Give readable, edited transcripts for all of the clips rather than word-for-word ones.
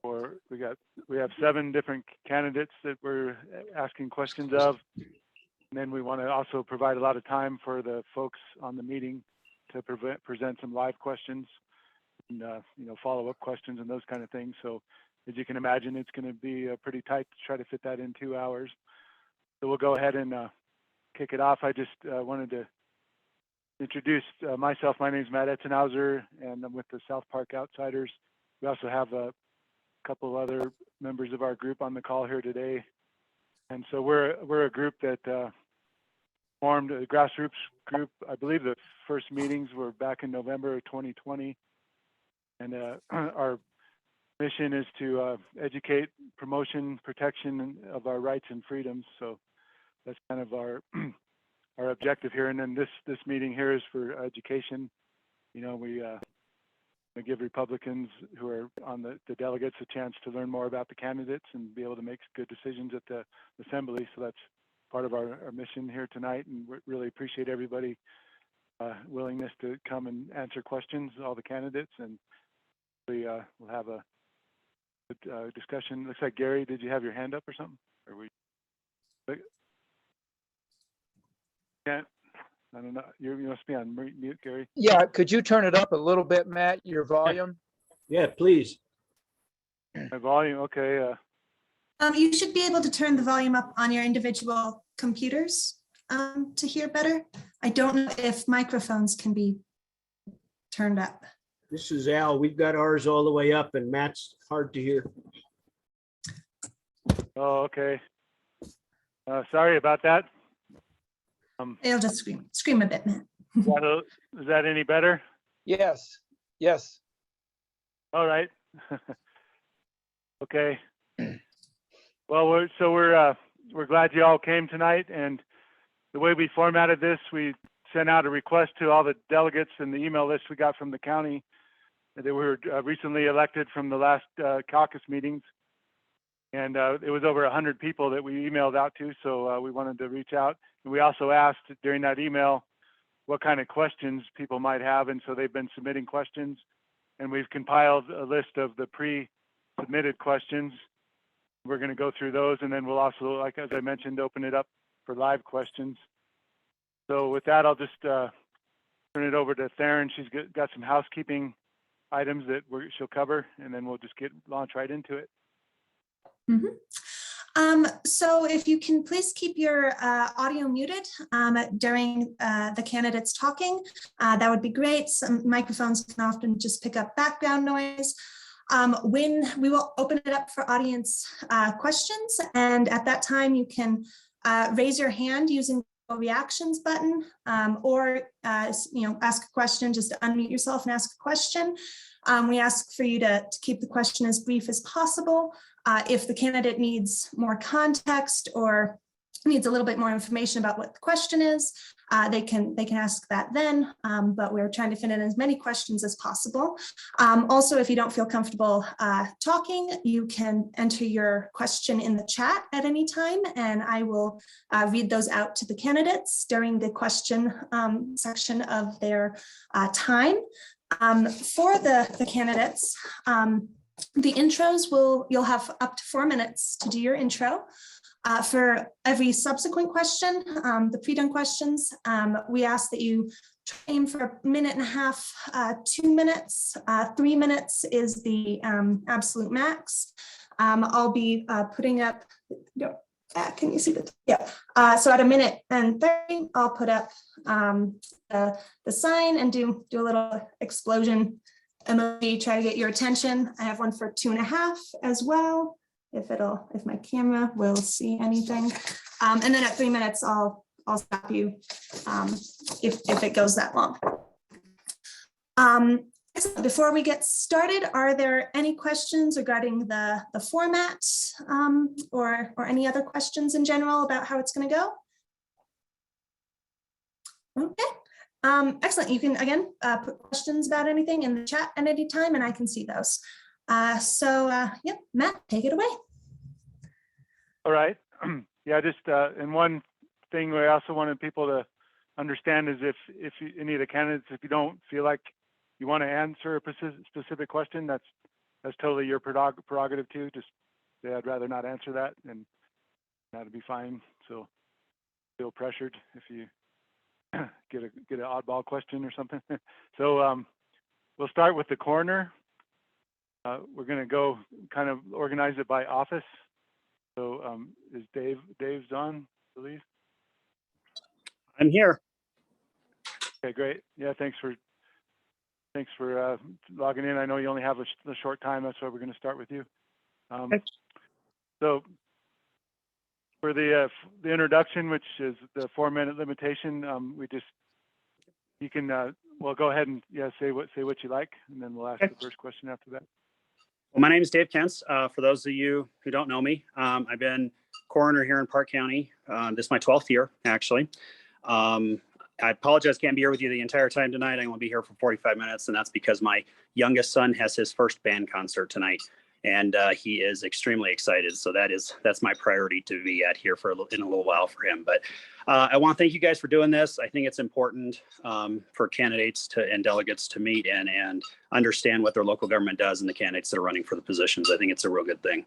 or we have 7 different candidates that we're asking questions of. And then we want to also provide a lot of time for the folks on the meeting to present some live questions and follow-up questions and those kind of things. So as you can imagine, it's going to be pretty tight to try to fit that in 2 hours. So we'll go ahead and kick it off. I just wanted to introduce myself. My name is Matt Etzenhouser, and I'm with the South Park Outsiders. We also have a couple other members of our group on the call here today. And so we're a group that formed a grassroots group. I believe the first meetings were back in November of 2020. And our mission is to educate, promotion, protection of our rights and freedoms. So that's kind of our objective here. And then this meeting here is for education. We give Republicans who are on the delegates a chance to learn more about the candidates and be able to make good decisions at the assembly. So that's part of our mission here tonight, and we really appreciate everybody willingness to come and answer questions, all the candidates, and we'll have a good discussion. Looks like Gary, did you have your hand up or something? Or we can't? I don't know. You must be on mute, Gary. Yeah, could you turn it up a little bit, Matt, your volume? Yeah, please. My volume, okay. You should be able to turn the volume up on your individual computers to hear better. I don't know if microphones can be turned up. This is Al. We've got ours all the way up, and Matt's hard to hear. Oh, okay. Sorry about that. It'll just scream a bit, Matt. Is that any better? Yes, yes. All right. Okay. Well, we're glad you all came tonight, and the way we formatted this, we sent out a request to all the delegates and the email list we got from the county. They were recently elected from the last caucus meetings, and it was over 100 people that we emailed out to, so we wanted to reach out. And we also asked during that email what kind of questions people might have, and so they've been submitting questions, and we've compiled a list of the pre-submitted questions. We're going to go through those, and then we'll also, like as I mentioned, open it up for live questions. So with that, I'll just turn it over to Theryn. She's got some housekeeping items that she'll cover, and then we'll just launch right into it. Mm-hmm. So if you can please keep your audio muted during the candidates talking, that would be great. Some microphones can often just pick up background noise. When we will open it up for audience questions, and at that time you can raise your hand using the reactions button, or ask a question. Just unmute yourself and ask a question. We ask for you to keep the question as brief as possible. If the candidate needs more context or needs a little bit more information about what the question is, they can ask that then, but we're trying to fit in as many questions as possible. Also, if you don't feel comfortable talking, you can enter your question in the chat at any time, and I will read those out to the candidates during the question section of their time. For the candidates, the intros you'll have up to 4 minutes to do your intro. For every subsequent question, the pre-done questions, we ask that you aim for 1.5 minutes, 2 minutes, 3 minutes is the absolute max. I'll be putting up, can you see the, yeah. So at 1 minute and 30, I'll put up the sign and do a little explosion emoji, try to get your attention. I have one for 2.5 as well. If my camera will see anything. And then at 3 minutes, I'll stop you if it goes that long. Before we get started, are there any questions regarding the format or any other questions in general about how it's going to go? Okay, excellent. You can, again, put questions about anything in the chat at any time, and I can see those. Yep, Matt, take it away. All right. Yeah, just and one thing we also wanted people to understand is if any of the candidates, if you don't feel like you want to answer a specific question, that's that's totally your prerogative too. Just say I'd rather not answer that, and that'd be fine. So feel pressured if you get an oddball question or something. So we'll start with the coroner. We're going to go kind of organize it by office. So is Dave's on, I believe? I'm here. Okay, great. Yeah, thanks for logging in. I know you only have a short time. That's why we're going to start with you. Okay. So for the introduction, which is the 4-minute limitation, you can well, go ahead and say what you like, and then we'll ask Okay. the first question after that. Well, my name is Dave Kintz. For those of you who don't know me, I've been coroner here in Park County. This is my 12th year, actually. I apologize, can't be here with you the entire time tonight. I'm going to be here for 45 minutes, and that's because my youngest son has his first band concert tonight, and he is extremely excited. So that's my priority to be at here in a little while for him. But I want to thank you guys for doing this. I think it's important for candidates and delegates to meet and understand what their local government does and the candidates that are running for the positions. I think it's a real good thing.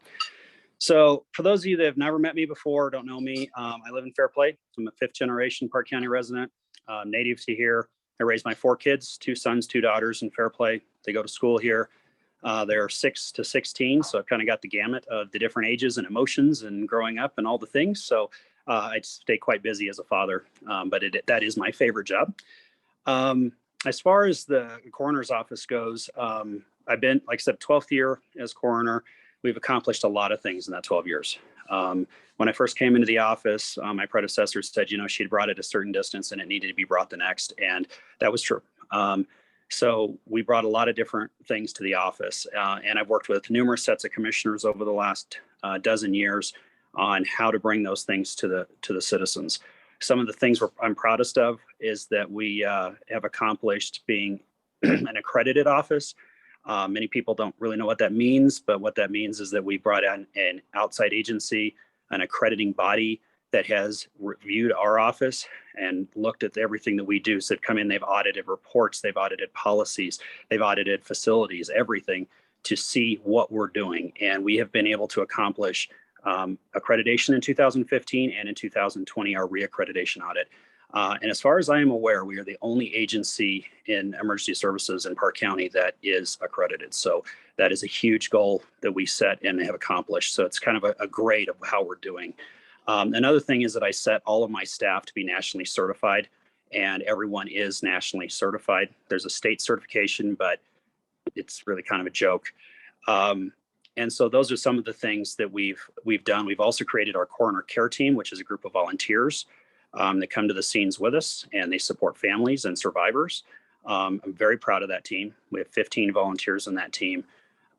So for those of you that have never met me before, don't know me, I live in Fairplay. I'm a 5th generation Park County resident, native to here. I raised my 4 kids, 2 sons, 2 daughters in Fairplay. They go to school here. They're 6 to 16. So I've kind of got the gamut of the different ages and emotions and growing up and all the things. So I stay quite busy as a father, but that is my favorite job. As far as the coroner's office goes, I've been, like I said, 12th year as coroner. We've accomplished a lot of things in that 12 years. When I first came into the office, my predecessor said, she'd brought it a certain distance and it needed to be brought the next. And that was true. So we brought a lot of different things to the office. And I've worked with numerous sets of commissioners over the last dozen years on how to bring those things to the citizens. Some of the things I'm proudest of is that we have accomplished being an accredited office. Many people don't really know what that means, but what that means is that we brought in an outside agency, an accrediting body that has reviewed our office and looked at everything that we do. So they've come in, they've audited reports, they've audited policies, they've audited facilities, everything to see what we're doing. And we have been able to accomplish accreditation in 2015 and in 2020, our reaccreditation audit. And as far as I am aware, we are the only agency in emergency services in Park County that is accredited. So that is a huge goal that we set and have accomplished. So it's kind of a grade of how we're doing. Another thing is that I set all of my staff to be nationally certified, and everyone is nationally certified. There's a state certification, but it's really kind of a joke. And so those are some of the things that we've done. We've also created our coroner care team, which is a group of volunteers that come to the scenes with us, and they support families and survivors. I'm very proud of that team. We have 15 volunteers on that team.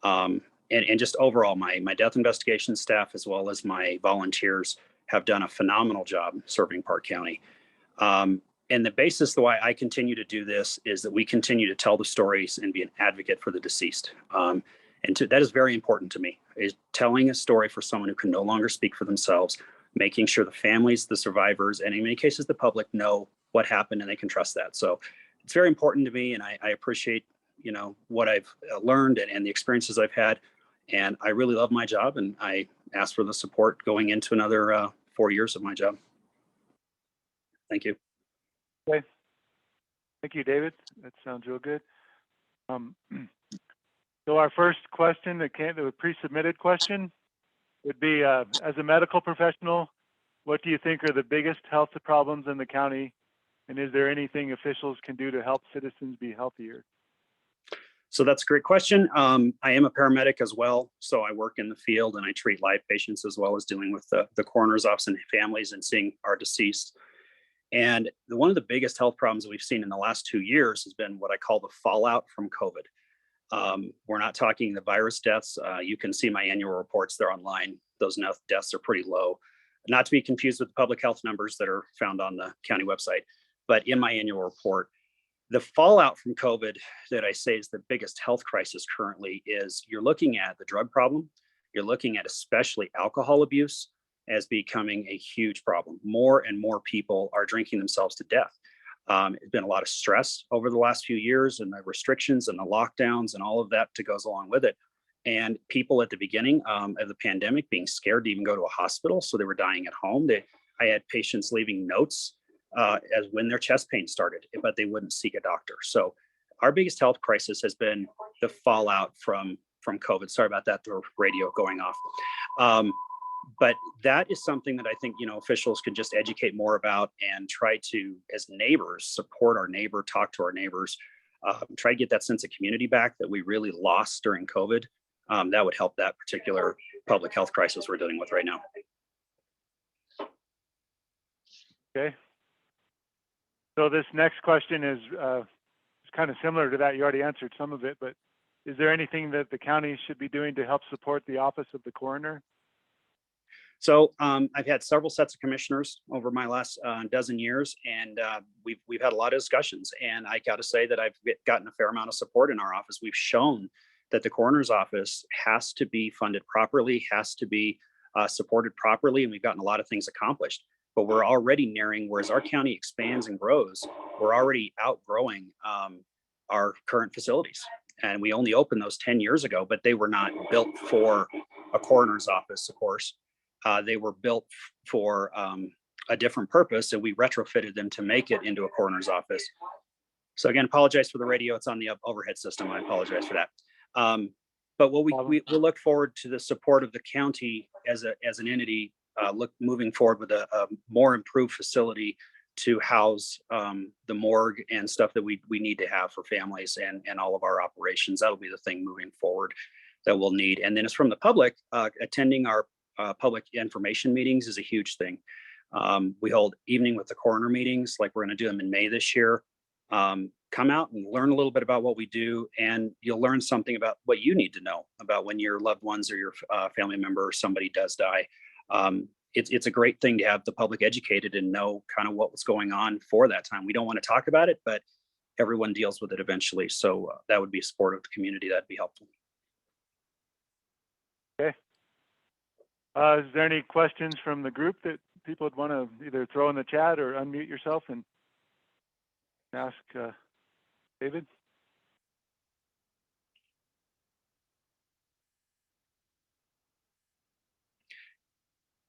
And just overall, my death investigation staff, as well as my volunteers, have done a phenomenal job serving Park County. And the basis the way I continue to do this is that we continue to tell the stories and be an advocate for the deceased. That is very important to me, is telling a story for someone who can no longer speak for themselves, making sure the families, the survivors, and in many cases, the public know what happened and they can trust that. So it's very important to me, and I appreciate, what I've learned and the experiences I've had. And I really love my job, and I ask for the support going into another 4 years of my job. Thank you. Okay. Thank you, David. That sounds real good. So our first question, the pre-submitted question, would be, as a medical professional, what do you think are the biggest health problems in the county? And is there anything officials can do to help citizens be healthier? So that's a great question. I am a paramedic as well. So I work in the field and I treat live patients as well as dealing with the coroner's office and families and seeing our deceased. And one of the biggest health problems that we've seen in the last 2 years has been what I call the fallout from COVID. We're not talking the virus deaths. You can see my annual reports, they're online. Those deaths are pretty low. Not to be confused with the public health numbers that are found on the county website, but in my annual report, the fallout from COVID that I say is the biggest health crisis currently is you're looking at the drug problem. You're looking at especially alcohol abuse as becoming a huge problem. More and more people are drinking themselves to death. It's been a lot of stress over the last few years and the restrictions and the lockdowns and all of that that goes along with it. And people at the beginning of the pandemic being scared to even go to a hospital, so they were dying at home. I had patients leaving notes as when their chest pain started, but they wouldn't seek a doctor. So our biggest health crisis has been the fallout from COVID. Sorry about that, the radio going off. But that is something that I think, officials can just educate more about and try to, as neighbors, support our neighbor, talk to our neighbors, try to get that sense of community back that we really lost during COVID. That would help that particular public health crisis we're dealing with right now. Okay. So this next question is kind of similar to that. You already answered some of it, but is there anything that the county should be doing to help support the office of the coroner? So I've had several sets of commissioners over my last dozen years, and we've had a lot of discussions. And I got to say that I've gotten a fair amount of support in our office. We've shown that the coroner's office has to be funded properly, has to be supported properly, and we've gotten a lot of things accomplished. But we're already nearing, whereas our county expands and grows, we're already outgrowing our current facilities. And we only opened those 10 years ago, but they were not built for a coroner's office, of course. They were built for a different purpose, and we retrofitted them to make it into a coroner's office. So again, apologize for the radio. It's on the overhead system. I apologize for that. But what we look forward to the support of the county as an entity, moving forward with a more improved facility to house the morgue and stuff that we need to have for families and all of our operations. That'll be the thing moving forward that we'll need. And then as from the public, attending our public information meetings is a huge thing. We hold evening with the coroner meetings, like we're going to do them in May this year. Come out and learn a little bit about what we do, and you'll learn something about what you need to know about when your loved ones or your family member or somebody does die. It's a great thing to have the public educated and know kind of what was going on for that time. We don't want to talk about it, but everyone deals with it eventually. So that would be support of the community. That'd be helpful. Okay. Is there any questions from the group that people would want to either throw in the chat or unmute yourself and ask David?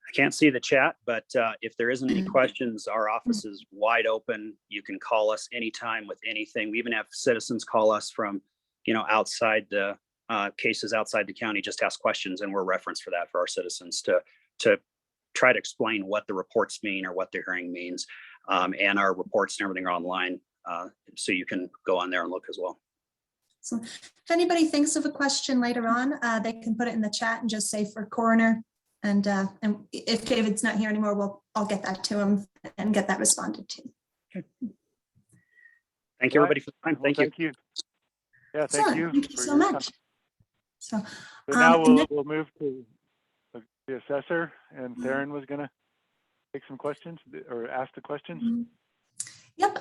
I can't see the chat, but if there isn't any questions, our office is wide open. You can call us anytime with anything. We even have citizens call us from, outside the cases outside the county, just ask questions, and we're referenced for that for our citizens to try to explain what the reports mean or what the hearing means. And our reports and everything are online, so you can go on there and look as well. So if anybody thinks of a question later on, they can put it in the chat and just say for coroner. And if David's not here anymore, I'll get that to him and get that responded to. Okay. Thank you, everybody, for the time. Thank you. Yeah, thank you. Thank you so much. So now we'll move to the assessor, and Theryn was going to take some questions or ask the questions. Yep.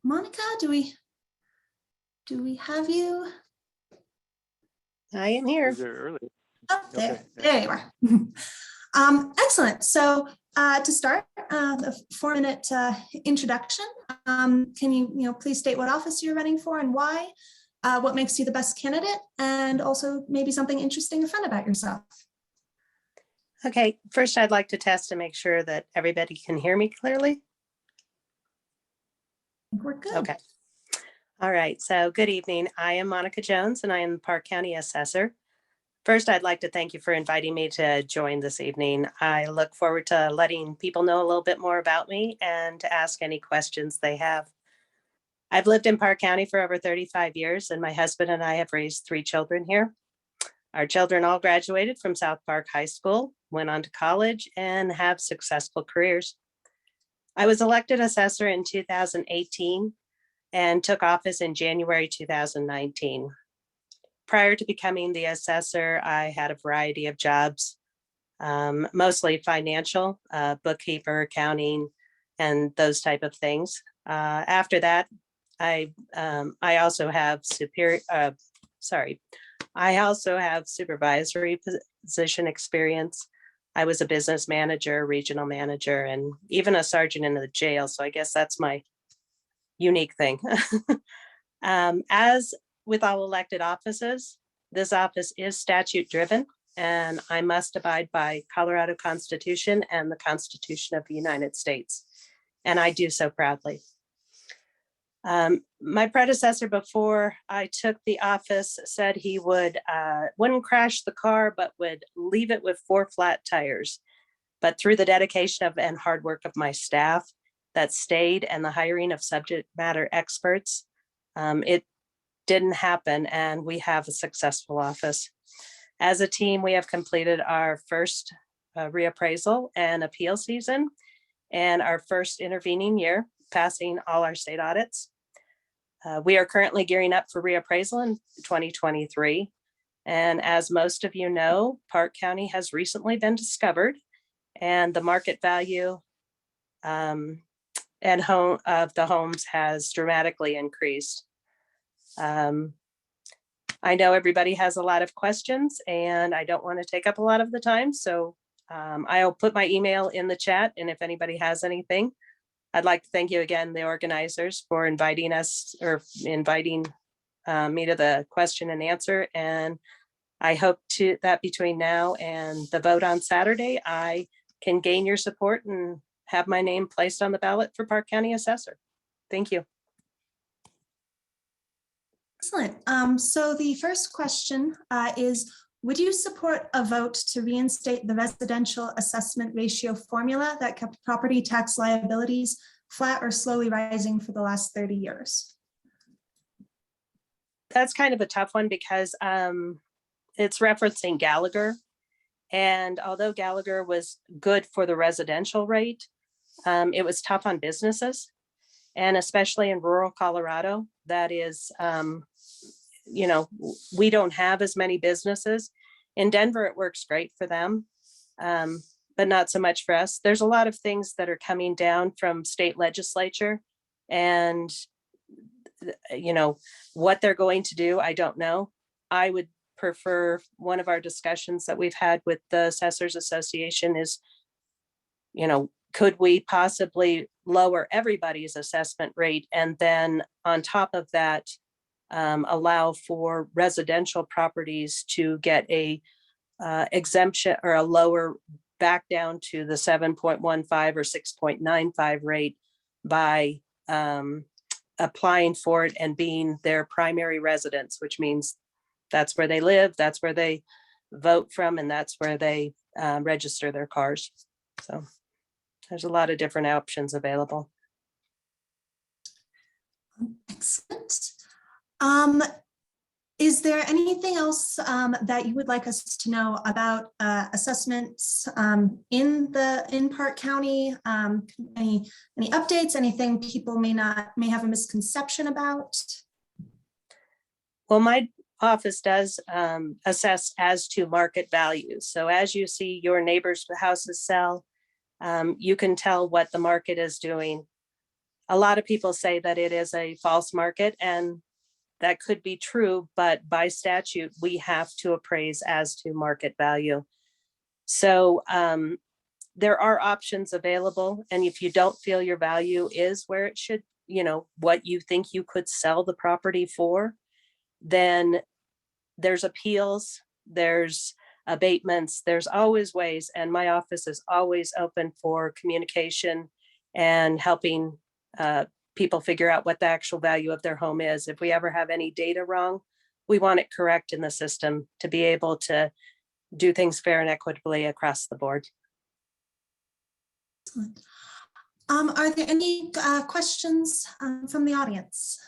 Monica, do we have you? I am here. Early. Oh, there, Okay. there you are. Excellent. So to start the 4-minute introduction, can you please state what office you're running for and why, what makes you the best candidate, and also maybe something interesting or fun about yourself? Okay, first I'd like to test to make sure that everybody can hear me clearly. I think we're good. Okay. All right, so good evening. I am Monica Jones and I am the Park County Assessor. First, I'd like to thank you for inviting me to join this evening. I look forward to letting people know a little bit more about me and to ask any questions they have. I've lived in Park County for over 35 years, and my husband and I have raised 3 children here. Our children all graduated from South Park High School, went on to college, and have successful careers. I was elected assessor in 2018 and took office in January 2019. Prior to becoming the assessor, I had a variety of jobs, mostly financial, bookkeeper, accounting, and those type of things. After that, I also have supervisory position experience. I was a business manager, regional manager, and even a sergeant in the jail. So I guess that's my unique thing. As with all elected offices, This office is statute driven, and I must abide by Colorado Constitution and the Constitution of the United States, and I do so proudly. My predecessor, before I took the office, said he wouldn't crash the car, but would leave it with 4 flat tires. But through the dedication of and hard work of my staff that stayed and the hiring of subject matter experts, it didn't happen, and we have a successful office. As a team, we have completed our first reappraisal and appeal season and our first intervening year, passing all our state audits. We are currently gearing up for reappraisal in 2023. And as most of you know, Park County has recently been discovered, and the market value of the homes has dramatically increased. I know everybody has a lot of questions, and I don't want to take up a lot of the time. So I'll put my email in the chat, and if anybody has anything, I'd like to thank you again, the organizers, for inviting us or inviting me to the question and answer. And I hope that between now and the vote on Saturday, I can gain your support and have my name placed on the ballot for Park County Assessor. Thank you. Excellent. So the first question is, would you support a vote to reinstate the residential assessment ratio formula that kept property tax liabilities flat or slowly rising for the last 30 years? That's kind of a tough one because it's referencing Gallagher. And although Gallagher was good for the residential rate, it was tough on businesses. And especially in rural Colorado, that is, we don't have as many businesses. In Denver, it works great for them, but not so much for us. There's a lot of things that are coming down from state legislature, and what they're going to do, I don't know. I would prefer, one of our discussions that we've had with the Assessors Association is, could we possibly lower everybody's assessment rate, and then on top of that, allow for residential properties to get a exemption or a lower back down to the 7.15 or 6.95 rate by applying for it and being their primary residence, which means that's where they live, that's where they vote from, and that's where they register their cars. So there's a lot of different options available. Excellent. Is there anything else that you would like us to know about assessments in Park County? Any updates? Anything people may have a misconception about? Well, my office does assess as to market value. So as you see your neighbors' houses sell, you can tell what the market is doing. A lot of people say that it is a false market, and that could be true, but by statute, we have to appraise as to market value. So there are options available. And if you don't feel your value is where it should, what you think you could sell the property for, then there's appeals, there's abatements, there's always ways. And my office is always open for communication and helping people figure out what the actual value of their home is. If we ever have any data wrong, we want it correct in the system to be able to do things fair and equitably across the board. Excellent. Are there any questions from the audience?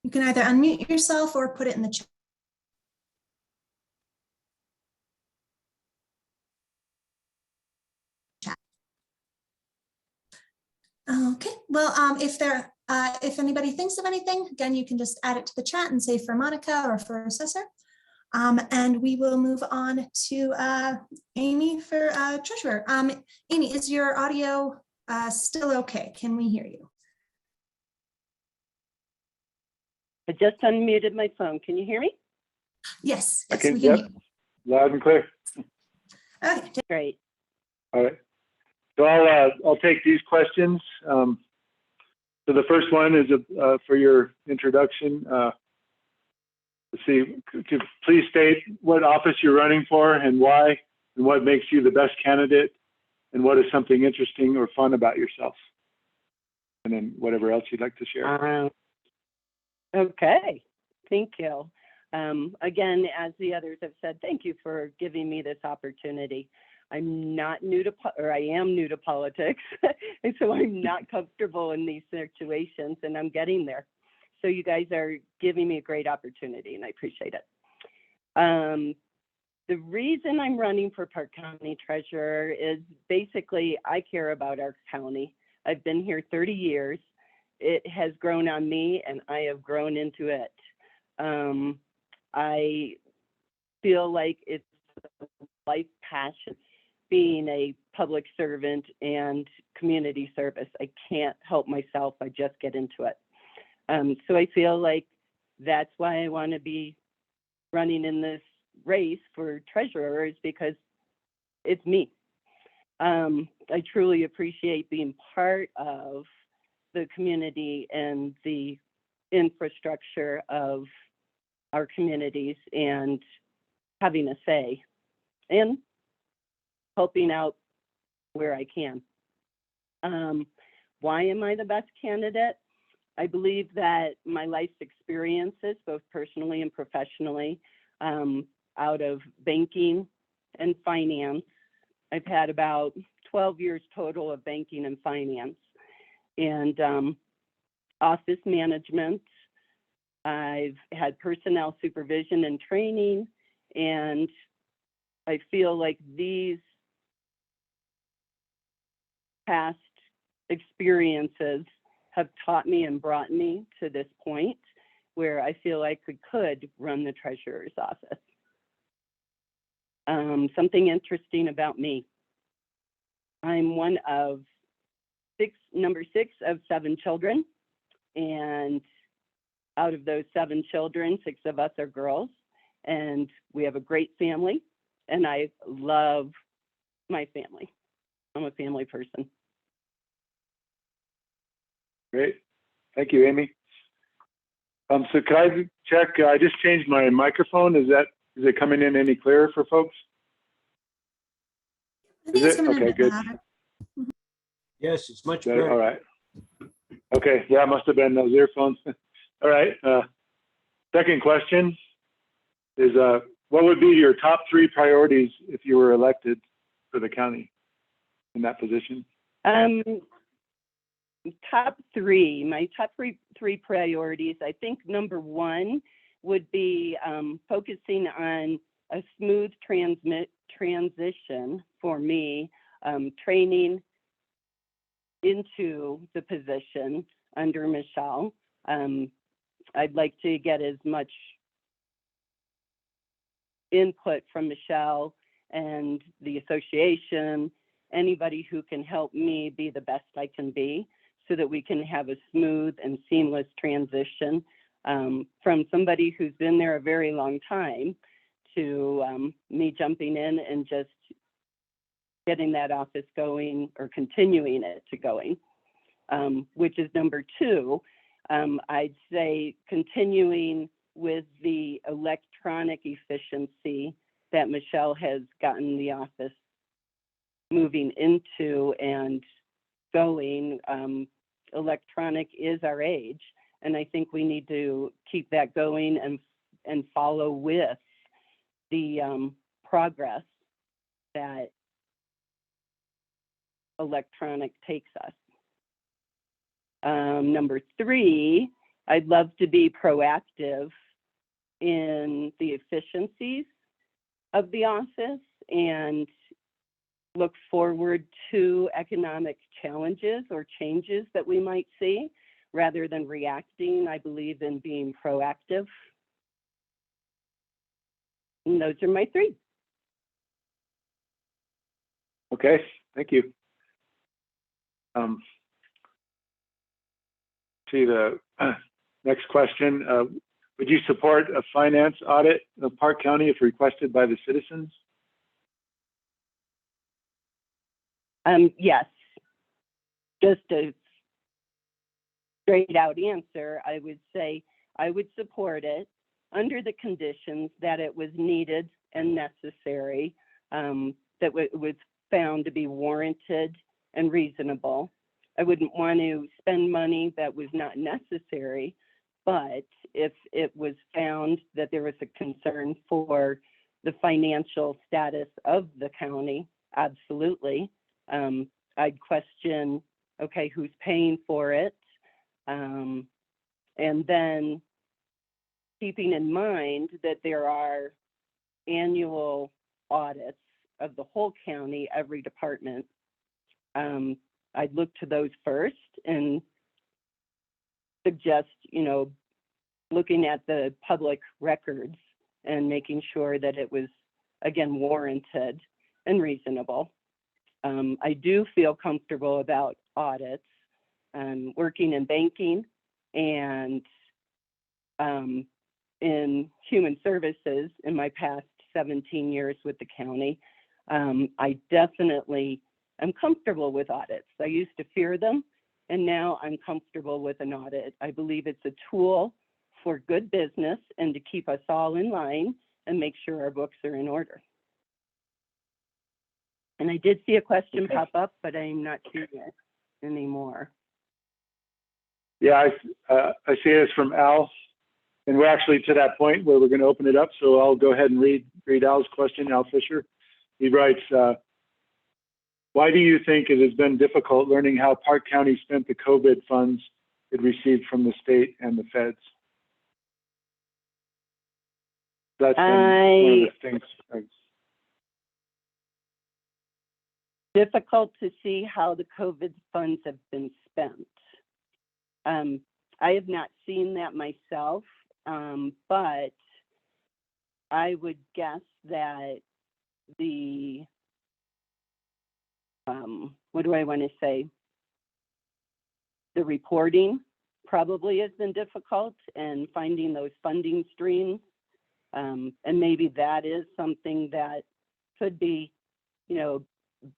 You can either unmute yourself or put it in the chat. Okay, well, if anybody thinks of anything, again, you can just add it to the chat and say for Monica or for Assessor. And we will move on to Amy for Treasurer. Amy, is your audio still okay? Can we hear you? I just unmuted my phone. Can you hear me? Yes, yes, Okay, we can yep. hear you. Loud and clear. Okay, Great. All right. So I'll take these questions. So the first one is for your introduction. let's see, could you please state what office you're running for and why, and what makes you the best candidate, and what is something interesting or fun about yourself? And then whatever else you'd like to share. Okay, thank you. Again, as the others have said, thank you for giving me this opportunity. I'm not new to, or I am new to politics, and so I'm not comfortable in these situations, and I'm getting there. So you guys are giving me a great opportunity, and I appreciate it. The reason I'm running for Park County Treasurer is basically I care about our county. I've been here 30 years. It has grown on me, and I have grown into it. I feel like it's a life passion being a public servant and community service. I can't help myself. I just get into it. So I feel like that's why I want to be running in this race for treasurer, is because it's me. I truly appreciate being part of the community and the infrastructure of our communities and having a say and helping out where I can. Why am I the best candidate? I believe that my life's experiences, both personally and professionally, out of banking and finance, I've had about 12 years total of banking and finance, and office management. I've had personnel supervision and training, and I feel like these past experiences have taught me and brought me to this point where I feel I could run the treasurer's office. Something interesting about me. I'm one of number 6 of 7 children, and out of those 7 children, 6 of us are girls, and we have a great family, and I love my family. I'm a family person. Great. Thank you, Amy. So could I check, I just changed my microphone. Is it coming in any clearer for folks? I think Is it's it? coming in a Okay, bit good. louder. Yes, it's much All better. right. Okay, yeah, it must have been those earphones. All right. Second question is, what would be your top 3 priorities if you were elected for the county in that position? Top 3, my top three priorities, I think number 1 would be focusing on a smooth transition for me, training into the position under Michelle. I'd like to get as much input from Michelle and the association, anybody who can help me be the best I can be, so that we can have a smooth and seamless transition from somebody who's been there a very long time to me jumping in and just getting that office going or continuing it to going, which is number 2. I'd say continuing with the electronic efficiency that Michelle has gotten the office moving into and going. Electronic is our age, and I think we need to keep that going and follow with the progress that electronic takes us. Number 3, I'd love to be proactive in the efficiencies of the office and look forward to economic challenges or changes that we might see rather than reacting. I believe in being proactive. And those are my 3. Okay, thank you. See the next question. Would you support a finance audit of Park County if requested by the citizens? Yes. Just a straight out answer, I would say I would support it. under the conditions that it was needed and necessary, that it was found to be warranted and reasonable. I wouldn't want to spend money that was not necessary, but if it was found that there was a concern for the financial status of the county, absolutely. I'd question, okay, who's paying for it? And then keeping in mind that there are annual audits of the whole county, every department. I'd look to those first and suggest, looking at the public records and making sure that it was, again, warranted and reasonable. I do feel comfortable about audits, working in banking and in human services in my past 17 years with the county. I definitely am comfortable with audits. I used to fear them, and now I'm comfortable with an audit. I believe it's a tool for good business and to keep us all in line and make sure our books are in order. And I did see a question pop up, but I'm not seeing it anymore. Yeah, I see it's from Al, and we're actually to that point where we're going to open it up. So I'll go ahead and read Al's question. Al Fisher. He writes, why do you think it has been difficult learning how Park County spent the COVID funds it received from the state and the feds? That's been one of the things. Difficult to see how the COVID funds have been spent. I have not seen that myself, but I would guess that the, what do I want to say? The reporting probably has been difficult, and finding those funding streams. And maybe that is something that could be,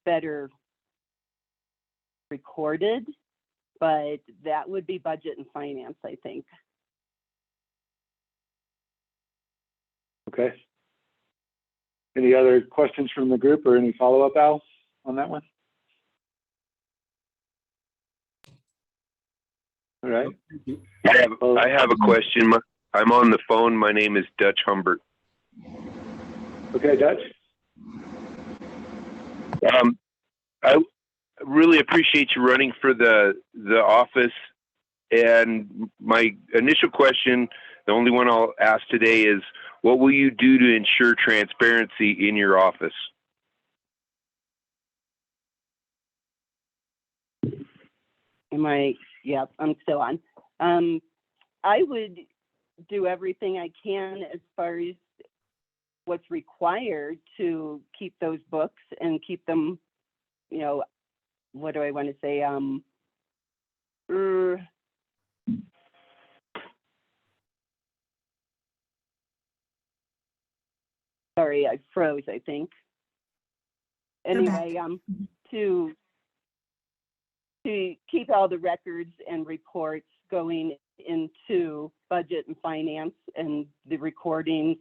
better recorded, but that would be budget and finance, I think. Okay. Any other questions from the group or any follow-up, Al, on that one? All right. I have a question. I'm on the phone. My name is Dutch Humbert. Okay, Dutch. I really appreciate you running for the office. And my initial question, the only one I'll ask today, is what will you do to ensure transparency in your office? Yep, I'm still on. I would do everything I can as far as what's required to keep those books and keep them, what do I want to say? Sorry, I froze, I think. Anyway, to keep all the records and reports going into budget and finance and the recordings,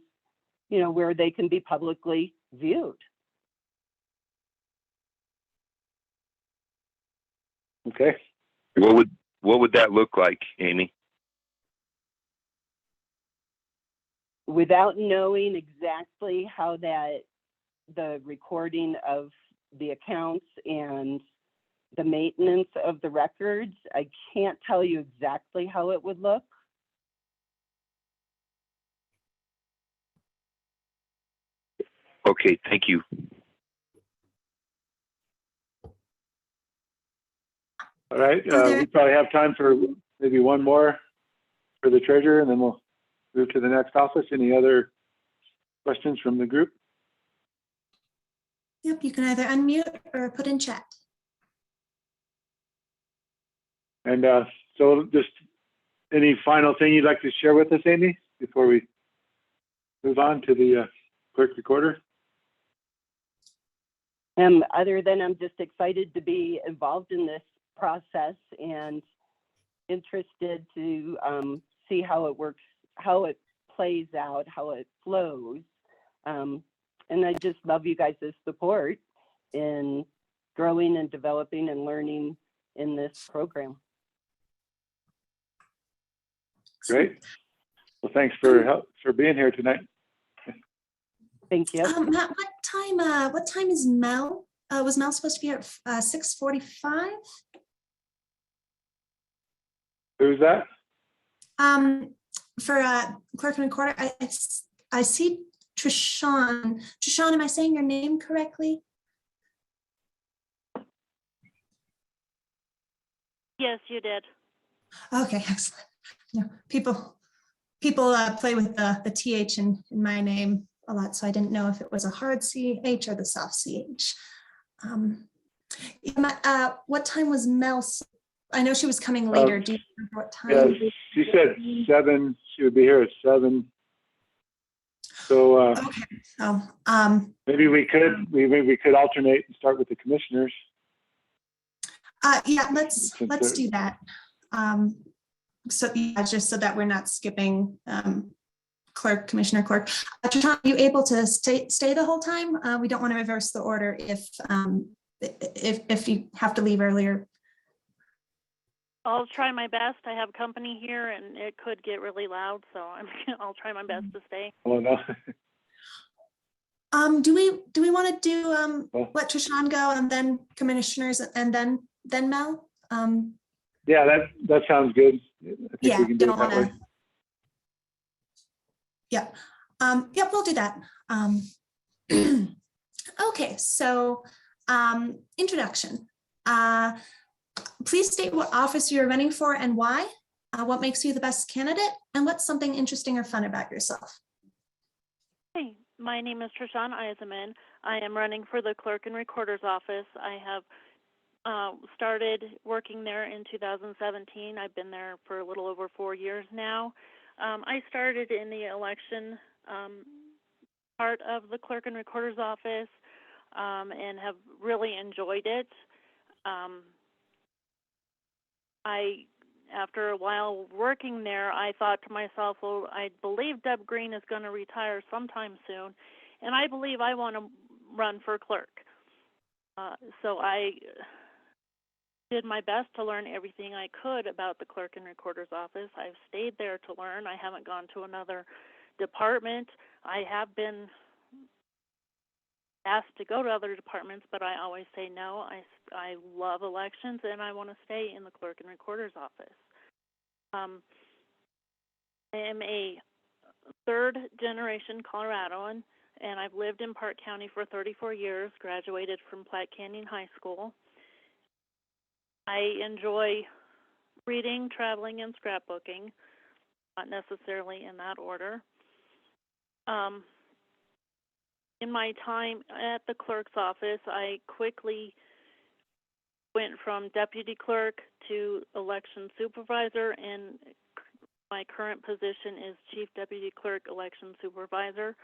where they can be publicly viewed. Okay. What would that look like, Amy? Without knowing exactly how the recording of the accounts and the maintenance of the records, I can't tell you exactly how it would look. Okay, thank you. All right. We probably have time for maybe one more for the treasurer, and then we'll move to the next office. Any other questions from the group? Yep, you can either unmute or put in chat. And so just any final thing you'd like to share with us, Amy, before we move on to the clerk recorder? Other than I'm just excited to be involved in this process and interested to see how it works, how it plays out, how it flows. And I just love you guys' support in growing and developing and learning in this program. Great. Well, thanks for being here tonight. Thank you. Matt, what time is Mel? Was Mel supposed to be at 6:45? Who's that? For clerk and recorder, I see Trichon. Trichon, am I saying your name correctly? Yes, you did. Okay, excellent. No, people play with the TH in my name a lot, so I didn't know if it was a hard CH or the soft CH. What time was Mel? I know she was coming later. Do you remember what time? Yeah, she said 7. She would be here at 7. So Okay. So maybe we could alternate and start with the commissioners. yeah, let's do that. So yeah, just so that we're not skipping clerk, commissioner, clerk. Trichon, are you able to stay the whole time? We don't want to reverse the order if you have to leave earlier. I'll try my best. I have company here and it could get really loud, so I'll try my best to stay. Oh no. Do we want to do let Trichon go and then commissioners and then Mel? Yeah, that sounds good. I think Yeah, we can do it don't that want way. to. Yeah. Yep, we'll do that. Okay, so introduction. Please state what office you're running for and why, what makes you the best candidate, and what's something interesting or fun about yourself. Hey, my name is Trichon Eisenman. I am running for the clerk and recorder's office. I have started working there in 2017. I've been there for a little over 4 years now. I started in the election part of the clerk and recorder's office and have really enjoyed it. After a while working there, I thought to myself, well, I believe Deb Green is going to retire sometime soon, and I believe I want to run for clerk. So I did my best to learn everything I could about the clerk and recorder's office. I've stayed there to learn. I haven't gone to another department. I have been asked to go to other departments, but I always say no. I love elections, and I want to stay in the clerk and recorder's office. I am a third-generation Coloradoan, and I've lived in Park County for 34 years, graduated from Platte Canyon High School. I enjoy reading, traveling, and scrapbooking, not necessarily in that order. In my time at the clerk's office, I quickly went from deputy clerk to election supervisor, and my current position is chief deputy clerk election supervisor.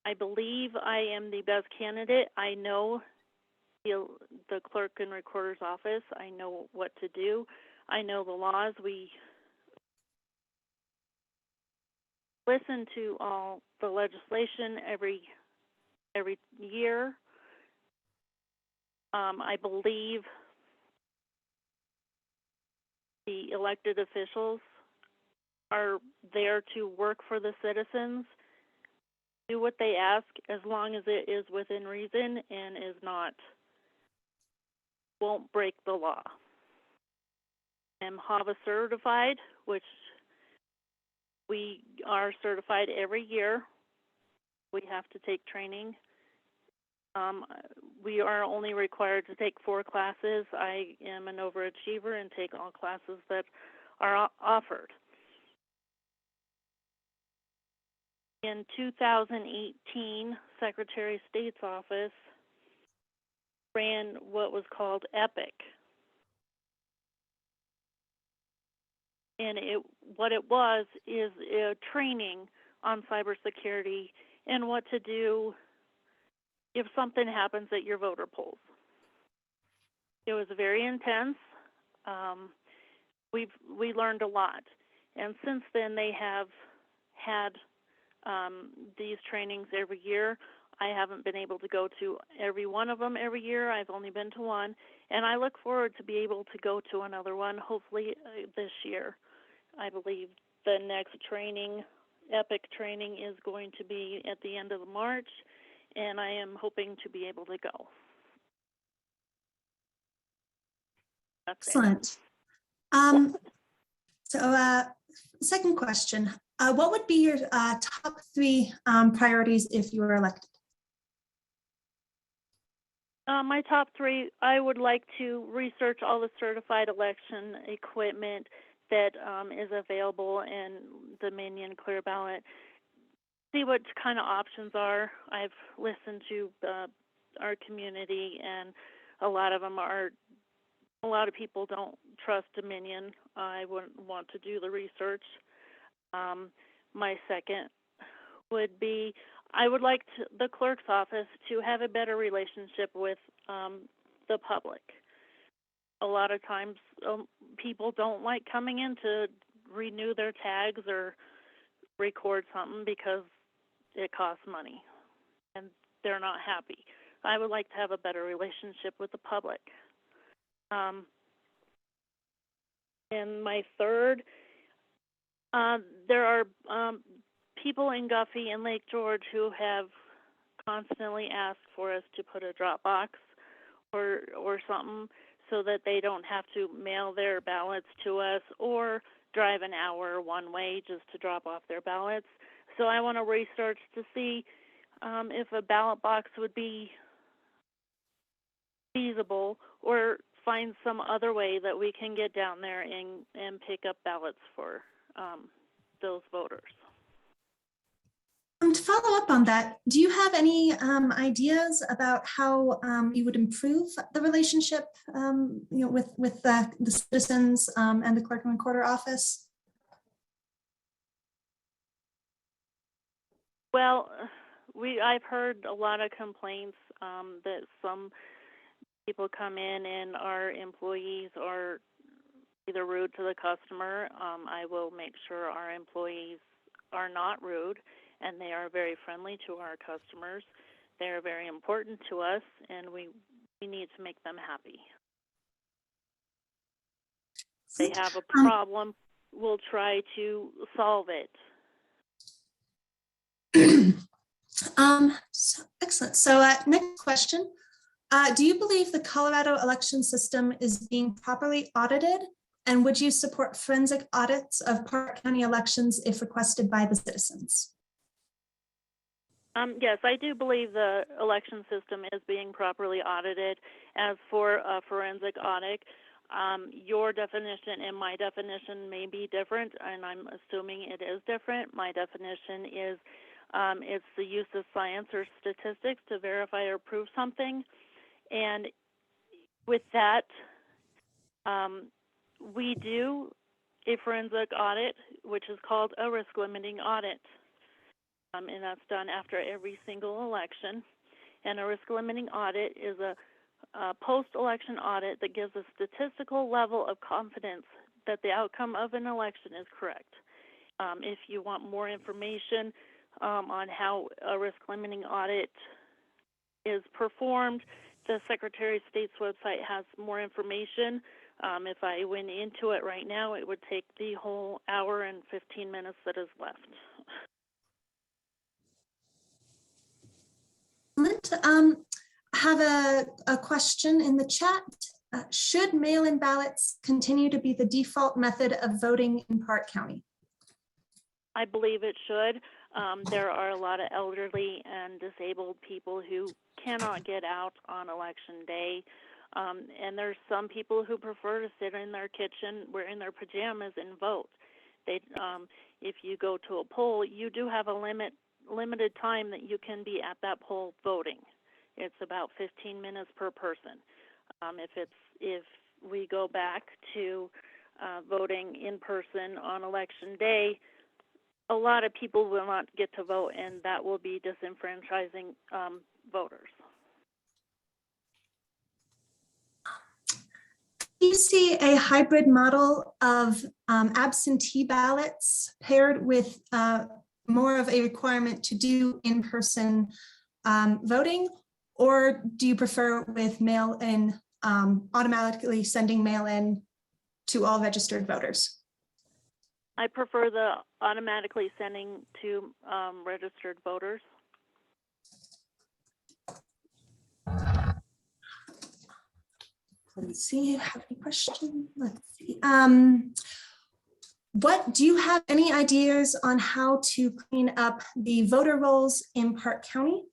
I believe I am the best candidate. I know the clerk and recorder's office. I know what to do. I know the laws. We listen to all the legislation every year. I believe the elected officials are there to work for the citizens, do what they ask as long as it is within reason and won't break the law. I'm HAVA certified, which we are certified every year. We have to take training. We are only required to take 4 classes. I am an overachiever and take all classes that are offered. In 2018, Secretary of State's office ran what was called EPIC. And what it was is a training on cybersecurity and what to do if something happens at your voter polls. It was very intense. We learned a lot. And since then, they have had these trainings every year. I haven't been able to go to every one of them every year. I've only been to one, and I look forward to be able to go to another one, hopefully this year. I believe the next training, EPIC training, is going to be at the end of March, and I am hoping to be able to go. That's it. Excellent. Second question, what would be your top 3 priorities if you were elected? My top 3, I would like to research all the certified election equipment that is available in Dominion Clear Ballot, see what kind of options are. I've listened to our community, and a lot of people don't trust Dominion. I wouldn't want to do the research. My second would be, I would like the clerk's office to have a better relationship with the public. A lot of times people don't like coming in to renew their tags or record something because it costs money and they're not happy. I would like to have a better relationship with the public. And my third, there are people in Guffey and Lake George who have constantly asked for us to put a drop box or something so that they don't have to mail their ballots to us or drive an hour one way just to drop off their ballots. So I want to research to see if a ballot box would be feasible, or find some other way that we can get down there and pick up ballots for those voters. To follow up on that, do you have any ideas about how you would improve the relationship with the citizens and the clerk and recorder office? Well, I've heard a lot of complaints that some people come in and our employees are either rude to the customer. I will make sure our employees are not rude, and they are very friendly to our customers. They are very important to us, and we need to make them happy. If they have a problem, we'll try to solve it. Excellent. So next question. Do you believe the Colorado election system is being properly audited? And would you support forensic audits of Park County elections if requested by the citizens? Yes, I do believe the election system is being properly audited. As for a forensic audit, your definition and my definition may be different, and I'm assuming it is different. My definition is it's the use of science or statistics to verify or prove something. And with that, we do a forensic audit, which is called a risk limiting audit. And that's done after every single election. And a risk limiting audit is a post-election audit that gives a statistical level of confidence that the outcome of an election is correct. If you want more information on how a risk limiting audit is performed, the Secretary of State's website has more information. If I went into it right now, it would take the whole hour and 15 minutes that is left. Flint, have a question in the chat. Should mail-in ballots continue to be the default method of voting in Park County? I believe it should. There are a lot of elderly and disabled people who cannot get out on election day. And there's some people who prefer to sit in their kitchen wearing their pajamas and vote. If you go to a poll, you do have a limited time that you can be at that poll voting. It's about 15 minutes per person. If we go back to voting in person on election day, a lot of people will not get to vote, and that will be disenfranchising voters. you see a hybrid model of absentee ballots paired with more of a requirement to do in-person voting? Or do you prefer with mail-in, automatically sending mail-in to all registered voters? I prefer the automatically sending to registered voters. Let's see, have any questions? Let's see. What, do you have any ideas on how to clean up the voter rolls in Park County?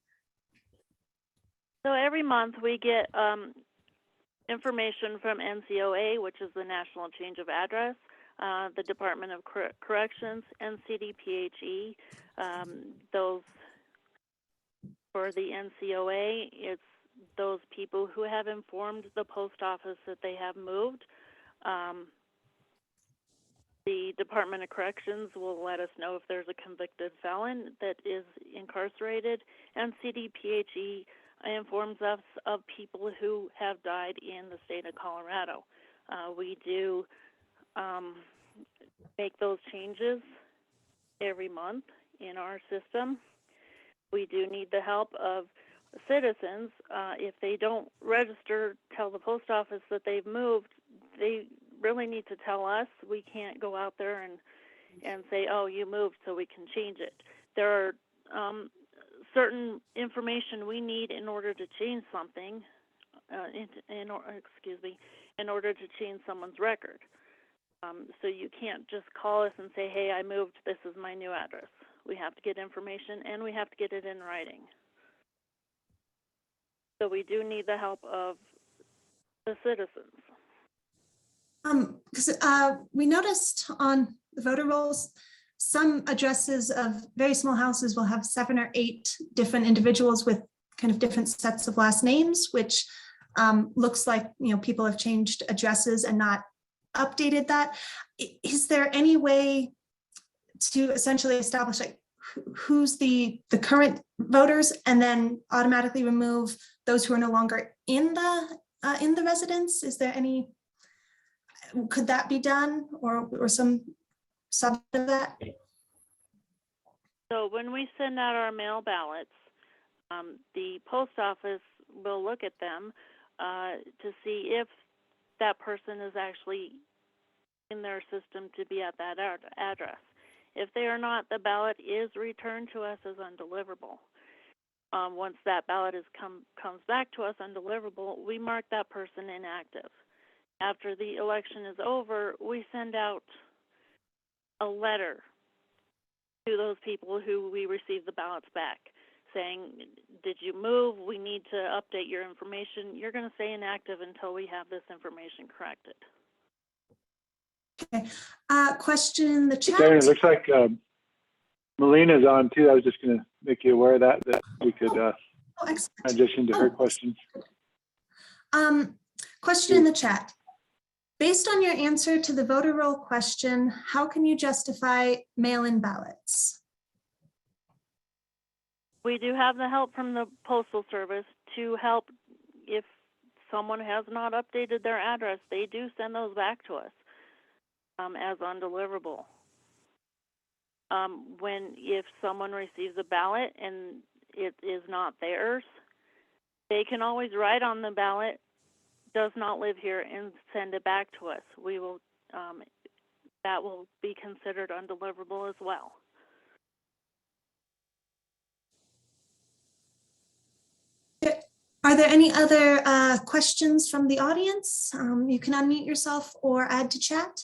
So every month we get information from NCOA, which is the National Change of Address, the Department of Corrections, and CDPHE. Those for the NCOA, it's those people who have informed the post office that they have moved. The Department of Corrections will let us know if there's a convicted felon that is incarcerated, and CDPHE informs us of people who have died in the state of Colorado. We do make those changes every month in our system. We do need the help of citizens. If they don't register, tell the post office that they've moved, they really need to tell us. We can't go out there and say, oh, you moved, so we can change it. There are certain information we need in order to change something, in order to change someone's record. So you can't just call us and say, hey, I moved, this is my new address. We have to get information, and we have to get it in writing. So we do need the help of the citizens. Because we noticed on the voter rolls, some addresses of very small houses will have 7 or 8 different individuals with kind of different sets of last names, which looks like, you know, people have changed addresses and not updated that. Is there any way to essentially establish like who's the current voters and then automatically remove those who are no longer in the residence? Is there any, could that be done, or some sub of that? So when we send out our mail ballots, the post office will look at them to see if that person is actually in their system to be at that address. If they are not, the ballot is returned to us as undeliverable. Once that ballot comes back to us undeliverable, we mark that person inactive. After the election is over, we send out a letter to those people who we receive the ballots back saying, did you move? We need to update your information. You're going to stay inactive until we have this information corrected. Okay. Question in the chat. Theryn, it looks like Milena's on too. I was just going to make you aware of that we could transition to her questions. Question in the chat. Based on your answer to the voter roll question, how can you justify mail-in ballots? We do have the help from the Postal Service to help if someone has not updated their address. They do send those back to us as undeliverable. If someone receives a ballot and it is not theirs, they can always write on the ballot, does not live here, and send it back to us. We will, that will be considered undeliverable as well. Are there any other questions from the audience? You can unmute yourself or add to chat.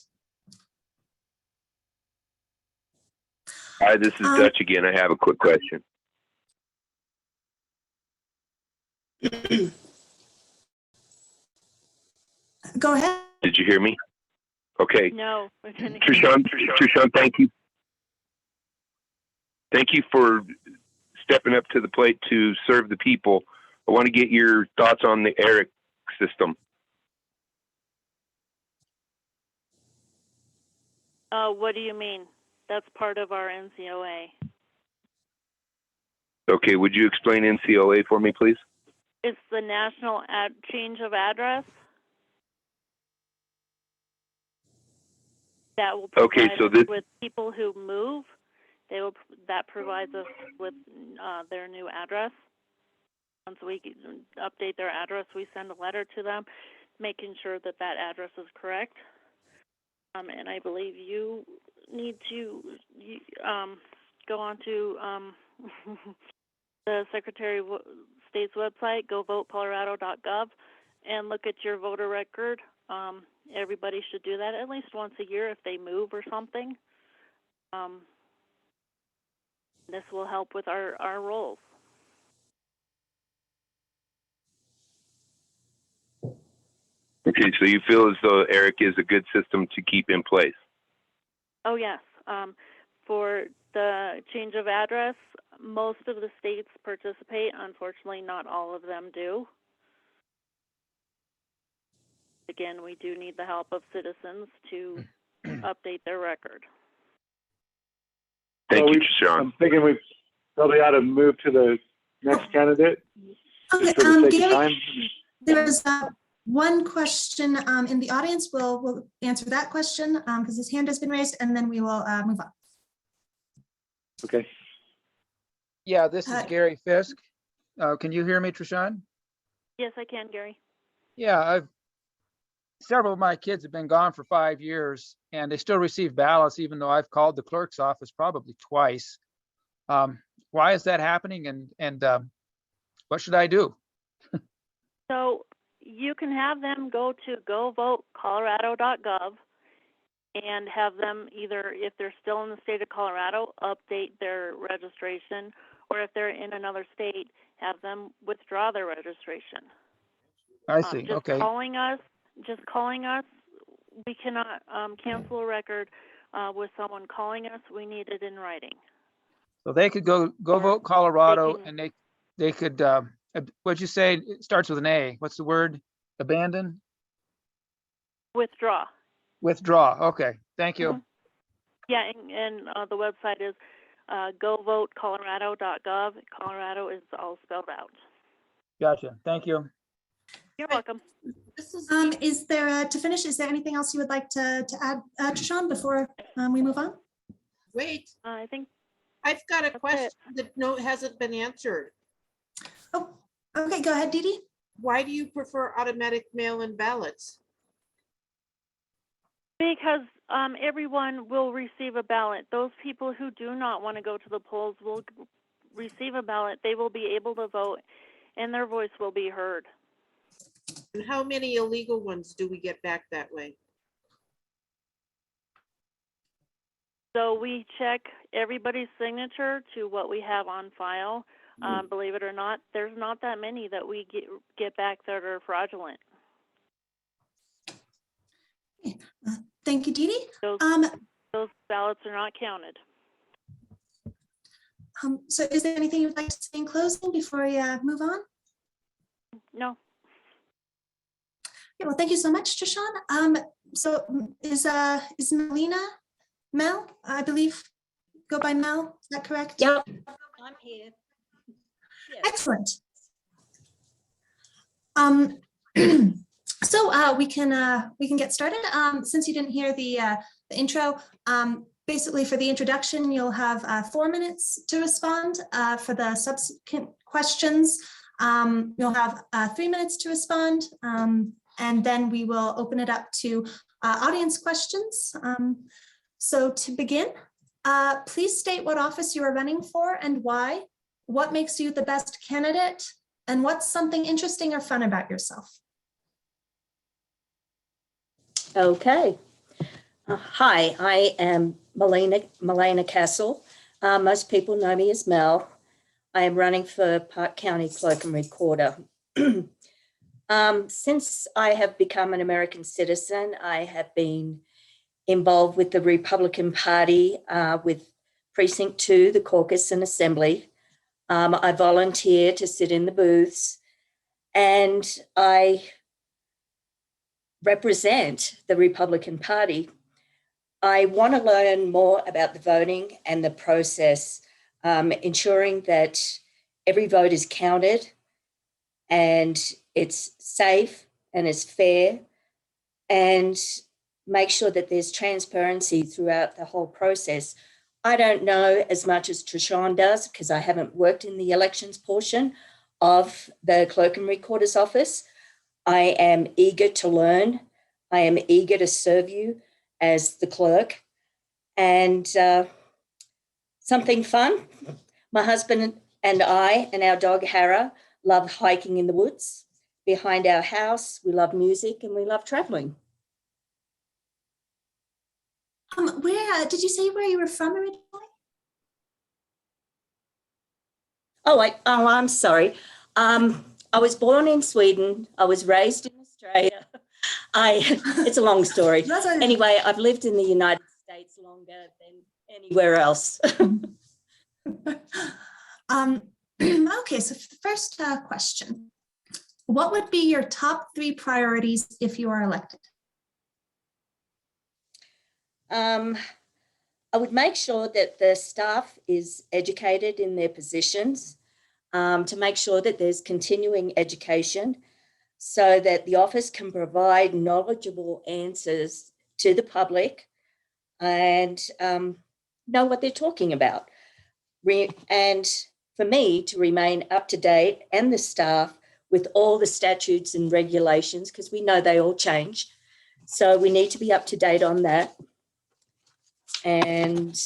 Hi, this is Dutch again. I have a quick question. Go ahead. Did you hear me? Okay. No. Trichon, thank you. Thank you for stepping up to the plate to serve the people. I want to get your thoughts on the ERIC system. What do you mean? That's part of our NCOA. Okay, would you explain NCOA for me, please? It's the National Change of Address. That will Okay, provide so us this, with people who move. That provides us with their new address. Once we update their address, we send a letter to them, making sure that that address is correct. And I believe you need to go on to the Secretary of State's website, govotecolorado.gov, and look at your voter record. Everybody should do that at least once a year if they move or something. This will help with our rolls. okay, so you feel as though Eric is a good system to keep in place? Oh, yes. For the change of address, most of the states participate. Unfortunately, not all of them do. Again, we do need the help of citizens to update their record. Thank you, Trichon. I'm thinking we probably ought to move to the next candidate, Okay, just for the sake of Gary, time. there was one question in the audience. We'll answer that question because his hand has been raised, and then we will move on. Okay. Yeah, this is Uh, Gary Fisk. Can you hear me, Trichon? Yes, I can, Gary. Yeah, several of my kids have been gone for 5 years and they still receive ballots, even though I've called the clerk's office probably twice. Why is that happening, and what should I do? So you can have them go to govotecolorado.gov and have them either, if they're still in the state of Colorado, update their registration, or if they're in another state, have them withdraw their registration. I see. Just Okay. calling us, we cannot cancel a record with someone calling us. We need it in writing. So they could go Or vote Colorado, they can- and they could, what'd you say? It starts with an A. What's the word? Abandon? Withdraw. Withdraw. Okay. Thank you. Mhm. Yeah, and the website is govotecolorado.gov. Colorado is all spelled out. Gotcha. Thank you. You're welcome. Is there, to finish, is there anything else you would like to add, Trichon, before we move on? Wait, I think I've got a that's question it. that hasn't been answered. Oh, okay, go ahead, Dee Dee. Why do you prefer automatic mail-in ballots? Because everyone will receive a ballot. Those people who do not want to go to the polls will receive a ballot. They will be able to vote, and their voice will be heard. And how many illegal ones do we get back that way? So we check everybody's signature to what we have on file. Believe it or not, there's not that many that we get back that are fraudulent. Thank you, Dee Dee. Those ballots are not counted. So is there anything you'd like to say in closing before we move on? No. Yeah, well, thank you so much, Trichon. So is Milena, Mel, I believe, go by Mel, is that correct? Yep, I'm here. Yes. Excellent. So we can get started. Since you didn't hear the intro, basically for the introduction, you'll have 4 minutes to respond. For the subsequent questions, you'll have 3 minutes to respond. And then we will open it up to audience questions. So to begin, please state what office you are running for and why, what makes you the best candidate, and what's something interesting or fun about yourself. Okay. Hi, I am Milena Kassel. Most people know me as Mel. I am running for Park County Clerk and Recorder. Since I have become an American citizen, I have been involved with the Republican Party, with Precinct 2, the caucus and assembly. I volunteer to sit in the booths, and I represent the Republican Party. I want to learn more about the voting and the process, ensuring that every vote is counted and it's safe and it's fair, and make sure that there's transparency throughout the whole process. I don't know as much as Trichon does because I haven't worked in the elections portion of the Clerk and Recorder's office. I am eager to learn. I am eager to serve you as the clerk. And something fun, my husband and I and our dog Hara love hiking in the woods behind our house. We love music and we love traveling. Where did you say where you were from originally? I'm sorry. I was born in Sweden. I was raised in Australia. It's a long story. Anyway, I've lived in the United States longer than anywhere else. Okay, so for the first question, what would be your top 3 priorities if you are elected? I would make sure that the staff is educated in their positions, to make sure that there's continuing education so that the office can provide knowledgeable answers to the public and know what they're talking about. And for me to remain up to date and the staff with all the statutes and regulations, because we know they all change. So we need to be up to date on that. And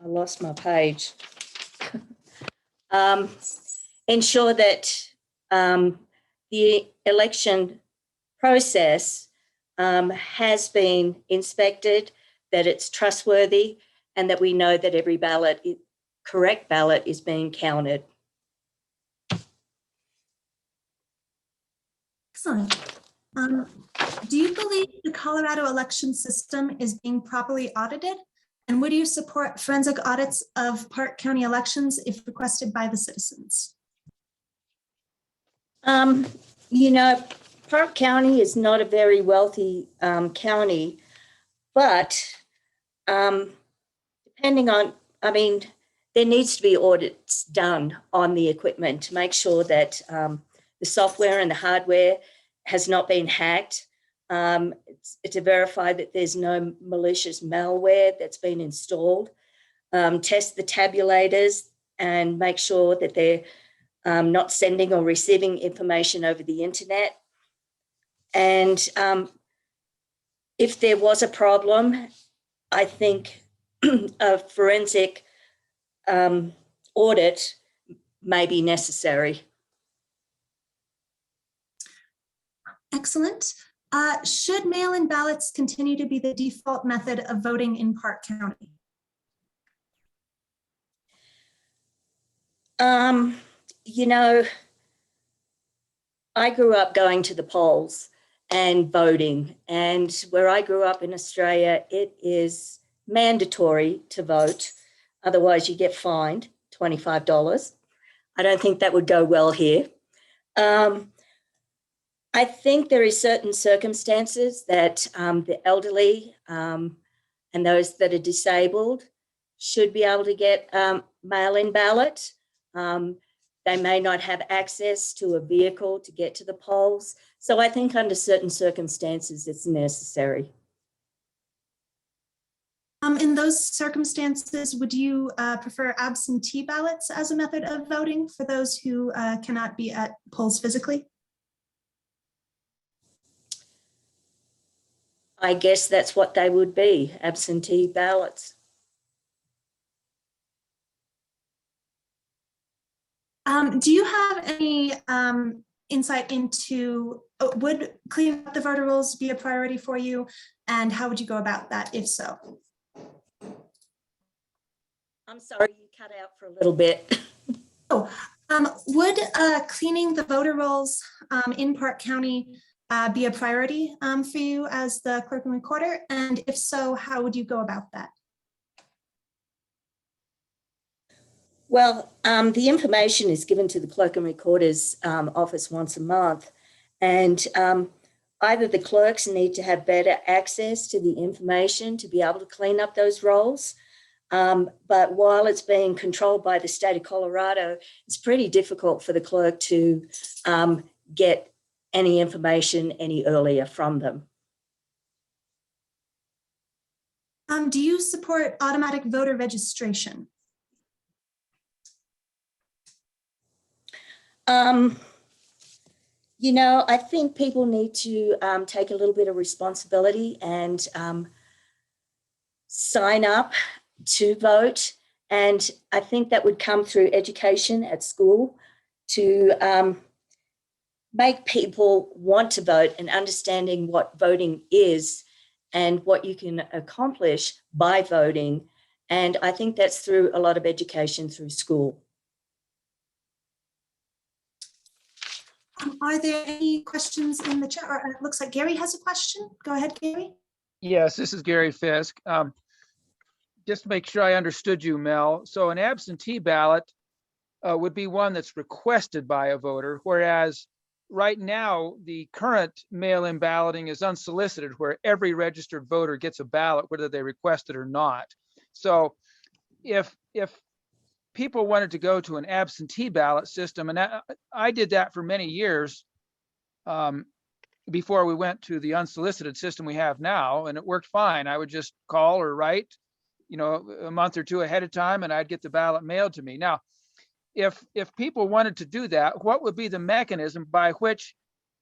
I lost my page. Ensure that the election process has been inspected, that it's trustworthy, and that we know that every correct ballot is being counted. Excellent. Do you believe the Colorado election system is being properly audited? And would you support forensic audits of Park County elections if requested by the citizens? Park County is not a very wealthy county, but depending on, there needs to be audits done on the equipment to make sure that the software and the hardware has not been hacked, to verify that there's no malicious malware that's been installed, test the tabulators and make sure that they're not sending or receiving information over the internet. And if there was a problem, I think a forensic audit may be necessary. Excellent. Should mail-in ballots continue to be the default method of voting in Park County? I grew up going to the polls and voting, and where I grew up in Australia, it is mandatory to vote. Otherwise, you get fined $25. I don't think that would go well here. I think there is certain circumstances that the elderly and those that are disabled should be able to get mail-in ballot. They may not have access to a vehicle to get to the polls. So I think under certain circumstances, it's necessary. In those circumstances, would you prefer absentee ballots as a method of voting for those who cannot be at polls physically? I guess that's what they would be, absentee ballots. Do you have any insight into, would cleaning up the voter rolls be a priority for you? And how would you go about that if so? I'm sorry, you cut out for a little bit. Would cleaning the voter rolls in Park County be a priority for you as the clerk and recorder? And if so, how would you go about that? Well, the information is given to the clerk and recorder's office once a month, and either the clerks need to have better access to the information to be able to clean up those rolls. But while it's being controlled by the state of Colorado, it's pretty difficult for the clerk to get any information any earlier from them. Do you support automatic voter registration? You know, I think people need to take a little bit of responsibility and sign up to vote. And I think that would come through education at school to make people want to vote and understanding what voting is and what you can accomplish by voting. And I think that's through a lot of education through school. Are there any questions in the chat? Or it looks like Gary has a question. Go ahead, Gary. Yes, this is Gary Fisk. Just to make sure I understood you, Mel. So an absentee ballot would be one that's requested by a voter, whereas right now, the current mail-in balloting is unsolicited, where every registered voter gets a ballot, whether they request it or not. So if people wanted to go to an absentee ballot system, and I did that for many years before we went to the unsolicited system we have now, and it worked fine. I would just call or write, you know, a month or two ahead of time, and I'd get the ballot mailed to me. Now, if people wanted to do that, what would be the mechanism by which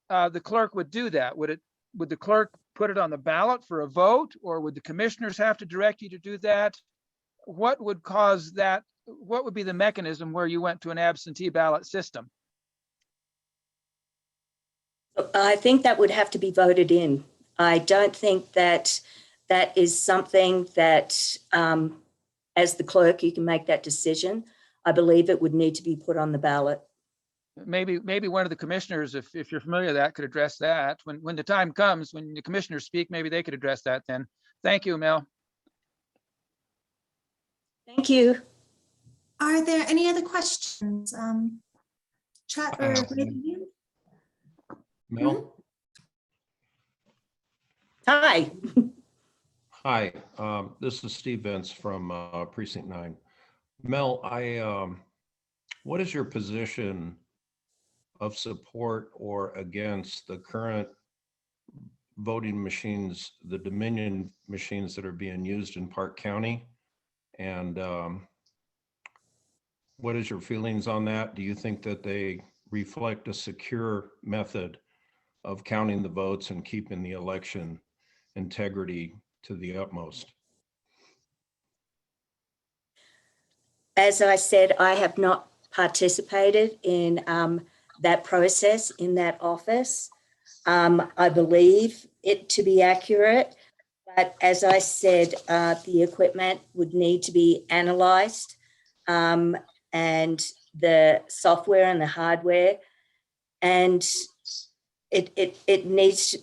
the clerk would do that? Would the clerk put it on the ballot for a vote, or would the commissioners have to direct you to do that? What would cause that? What would be the mechanism where you went to an absentee ballot system? I think that would have to be voted in. I don't think that that is something that, as the clerk, you can make that decision. I believe it would need to be put on the ballot. Maybe one of the commissioners, if you're familiar with that, could address that. When the time comes, when the commissioners speak, maybe they could address that then. Thank you, Mel. Thank you. Are there any other questions? Chat or maybe Mel? Hi. Hi, this is Steve Vince from Precinct 9. Mel, what is your position of support or against the current voting machines, the Dominion machines that are being used in Park County? And what is your feelings on that? Do you think that they reflect a secure method of counting the votes and keeping the election integrity to the utmost? As I said, I have not participated in that process in that office. I believe it to be accurate, but as I said, the equipment would need to be analyzed, and the software and the hardware, and it needs to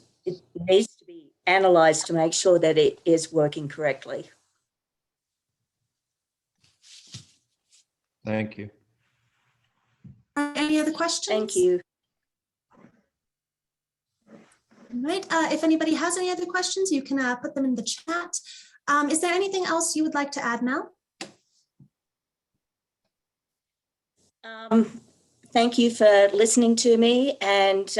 be analyzed to make sure that it is working correctly. Thank you. any other questions? Thank you. Right. If anybody has any other questions, you can put them in the chat. Is there anything else you would like to add, Mel? Thank you for listening to me, and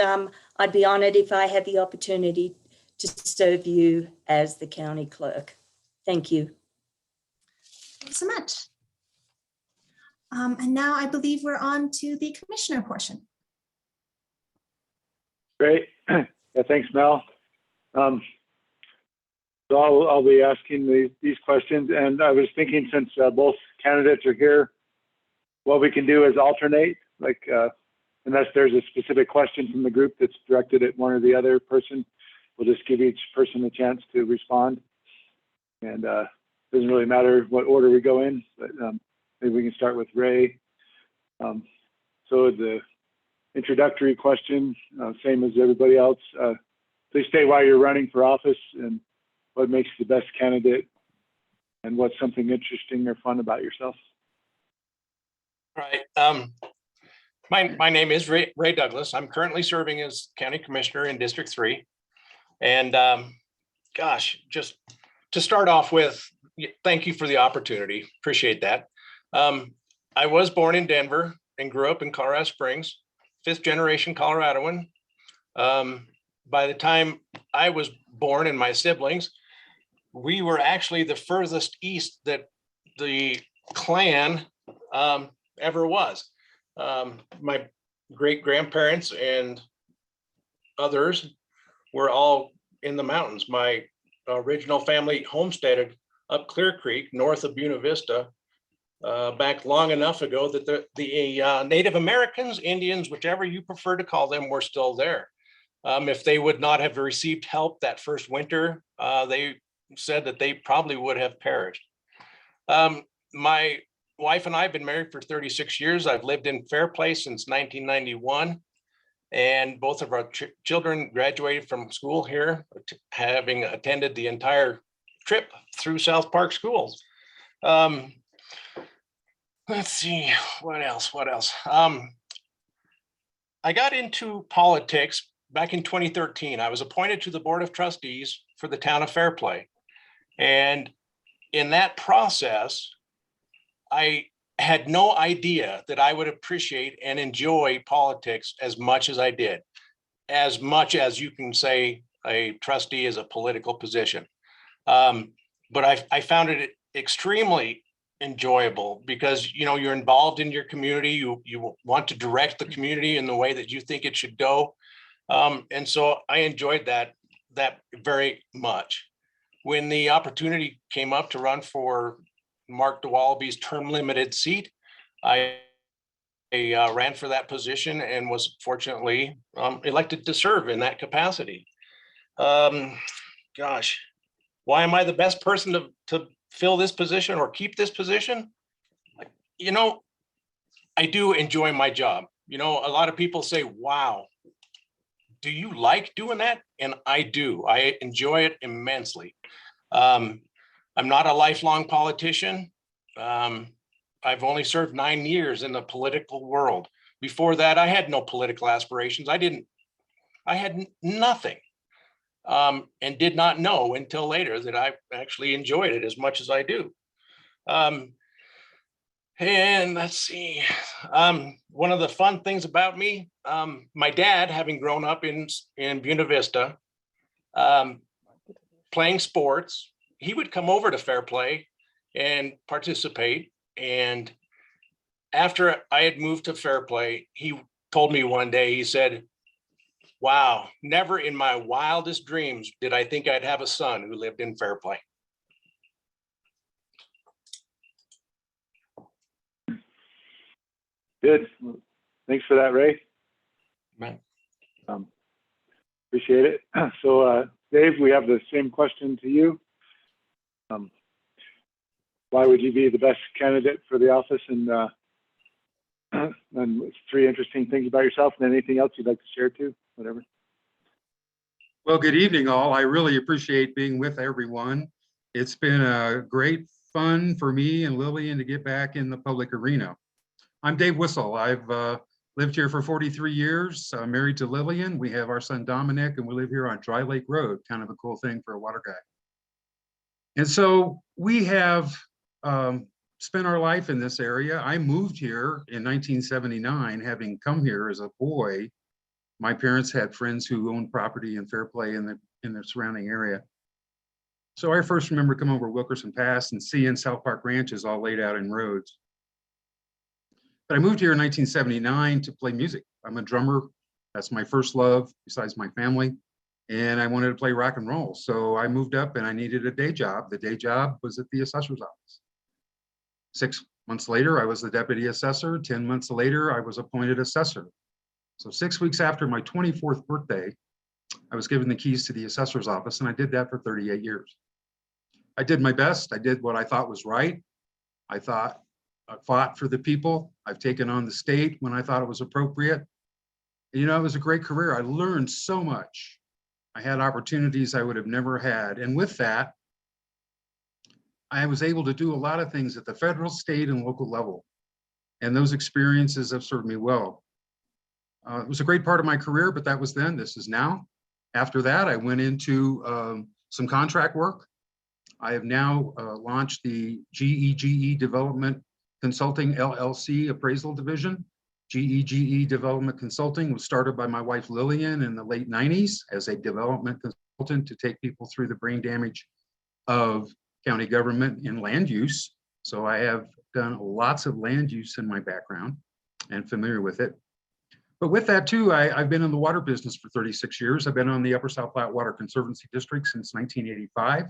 I'd be honored if I had the opportunity to serve you as the county clerk. Thank you. Thanks so much. And now I believe we're on to the commissioner portion. Great. Yeah, thanks, Mel. So I'll be asking these questions, and I was thinking, since both candidates are here, what we can do is alternate, like unless there's a specific question from the group that's directed at one or the other person, we'll just give each person a chance to respond. And doesn't really matter what order we go in, but maybe we can start with Ray. So the introductory question, same as everybody else. Please state why you're running for office and what makes you the best candidate, and what's something interesting or fun about yourself. Right. My name is Ray Douglas. I'm currently serving as county commissioner in District 3. And gosh, just to start off with, thank you for the opportunity. Appreciate that. I was born in Denver and grew up in Colorado Springs, 5th generation Coloradoan. By the time I was born and my siblings, we were actually the furthest east that the Klan ever was. My great grandparents and others were all in the mountains. My original family homesteaded up Clear Creek, north of Buena Vista, back long enough ago that the Native Americans, Indians, whichever you prefer to call them, were still there. If they would not have received help that first winter, they said that they probably would have perished. My wife and I have been married for 36 years. I've lived in Fairplay since 1991. And both of our children graduated from school here, having attended the entire trip through South Park schools. Let's see, what else? I got into politics back in 2013. I was appointed to the Board of Trustees for the town of Fairplay. And in that process, I had no idea that I would appreciate and enjoy politics as much as I did, as much as you can say a trustee is a political position. But I found it extremely enjoyable because, you know, you're involved in your community. You want to direct the community in the way that you think it should go. And so I enjoyed that very much. When the opportunity came up to run for Mark DeWalby's term limited seat, I ran for that position and was fortunately elected to serve in that capacity. Gosh, why am I the best person to fill this position or keep this position? You know, I do enjoy my job. You know, a lot of people say, wow, do you like doing that? And I do. I enjoy it immensely. I'm not a lifelong politician. I've only served 9 years in the political world. Before that, I had no political aspirations. I had nothing, and did not know until later that I actually enjoyed it as much as I do. And let's see, one of the fun things about me, my dad, having grown up in Buena Vista, playing sports, he would come over to Fairplay and participate. And after I had moved to Fairplay, he told me one day, he said, wow, never in my wildest dreams did I think I'd have a son who lived in Fairplay. Good. Thanks for that, Ray. Right. Appreciate it. So, Dave, we have the same question to you. Why would you be the best candidate for the office? And 3 interesting things about yourself, and anything else you'd like to share too, whatever. Well, good evening, all. I really appreciate being with everyone. It's been a great fun for me and Lillian to get back in the public arena. I'm Dave Wissel. I've lived here for 43 years, married to Lillian. We have our son Dominic, and we live here on Dry Lake Road, kind of a cool thing for a water guy. And so we have spent our life in this area. I moved here in 1979, having come here as a boy. My parents had friends who owned property in Fairplay in the surrounding area. So I first remember coming over Wilkerson Pass and seeing South Park ranches all laid out in roads. But I moved here in 1979 to play music. I'm a drummer. That's my first love besides my family. And I wanted to play rock and roll. So I moved up and I needed a day job. The day job was at the assessor's office. 6 months later, I was the deputy assessor. 10 months later, I was appointed assessor. So 6 weeks after my 24th birthday, I was given the keys to the assessor's office, and I did that for 38 years. I did my best. I did what I thought was right. I fought for the people. I've taken on the state when I thought it was appropriate. You know, it was a great career. I learned so much. I had opportunities I would have never had. And with that, I was able to do a lot of things at the federal, state, and local level. And those experiences have served me well. It was a great part of my career, but that was then. This is now. After that, I went into some contract work. I have now launched the GEGE Development Consulting LLC Appraisal Division. GEGE Development Consulting was started by my wife Lillian in the late 90s as a development consultant to take people through the brain damage of county government and land use. So I have done lots of land use in my background and familiar with it. But with that too, I've been in the water business for 36 years. I've been on the Upper South Platte Water Conservancy District since 1985.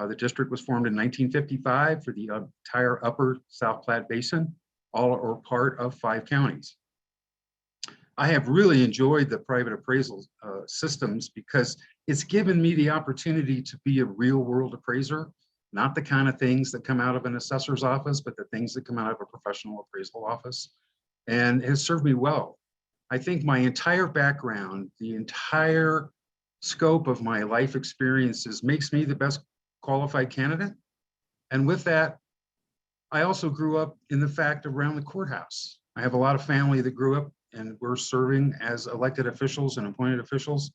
The district was formed in 1955 for the entire Upper South Platte Basin, all or part of 5 counties. I have really enjoyed the private appraisal systems because it's given me the opportunity to be a real world appraiser, not the kind of things that come out of an assessor's office, but the things that come out of a professional appraisal office, and it has served me well. I think my entire background, the entire scope of my life experiences makes me the best qualified candidate. And with that, I also grew up in the fact around the courthouse. I have a lot of family that grew up and were serving as elected officials and appointed officials.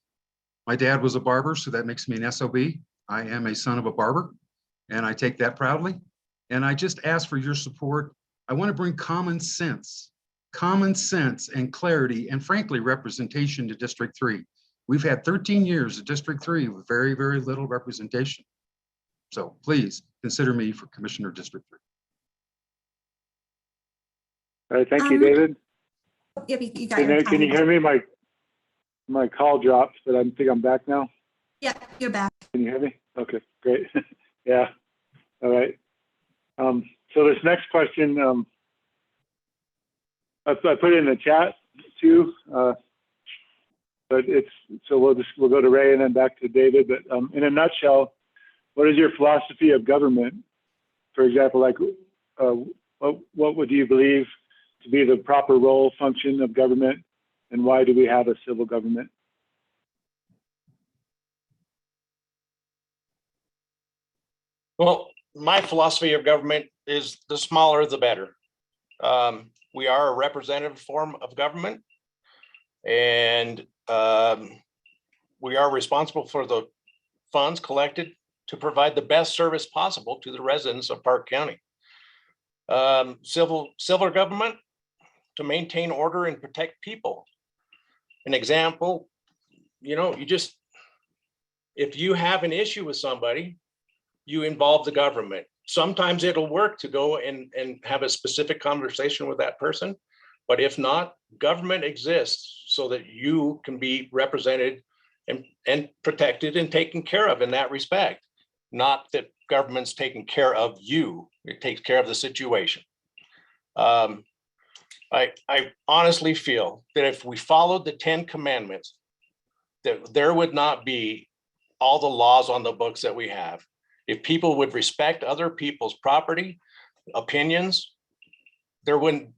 My dad was a barber, so that makes me an SOB. I am a son of a barber, and I take that proudly. And I just ask for your support. I want to bring common sense and clarity, and frankly, representation to District 3. We've had 13 years of District 3 with very, very little representation. So please consider me for Commissioner District 3. All right, thank you, David. Yeah, you got your Can you hear me? My call dropped, but I think I'm back now. Yeah, you're back. Can you hear me? Okay, great. Yeah, all right. So this next question, I put it in the chat too, but so we'll go to Ray and then back to David. But in a nutshell, what is your philosophy of government? For example, like what would you believe to be the proper role, function of government, and why do we have a civil government? Well, my philosophy of government is the smaller, the better. We are a representative form of government, and we are responsible for the funds collected to provide the best service possible to the residents of Park County. Civil government to maintain order and protect people. An example, if you have an issue with somebody, you involve the government. Sometimes it'll work to go and have a specific conversation with that person. But if not, government exists so that you can be represented and protected and taken care of in that respect. Not that government's taking care of you, it takes care of the situation. I honestly feel that if we followed the 10 commandments, that there would not be all the laws on the books that we have. If people would respect other people's property, opinions, there wouldn't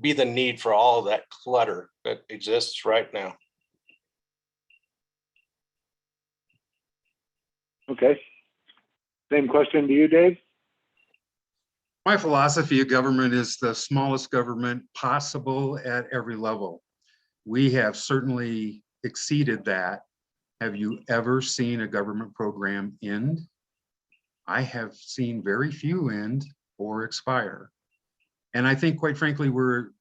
be the need for all of that clutter that exists right now. Okay. Same question to you, Dave. My philosophy of government is the smallest government possible at every level. We have certainly exceeded that. Have you ever seen a government program end? I have seen very few end or expire. And I think, quite frankly, we're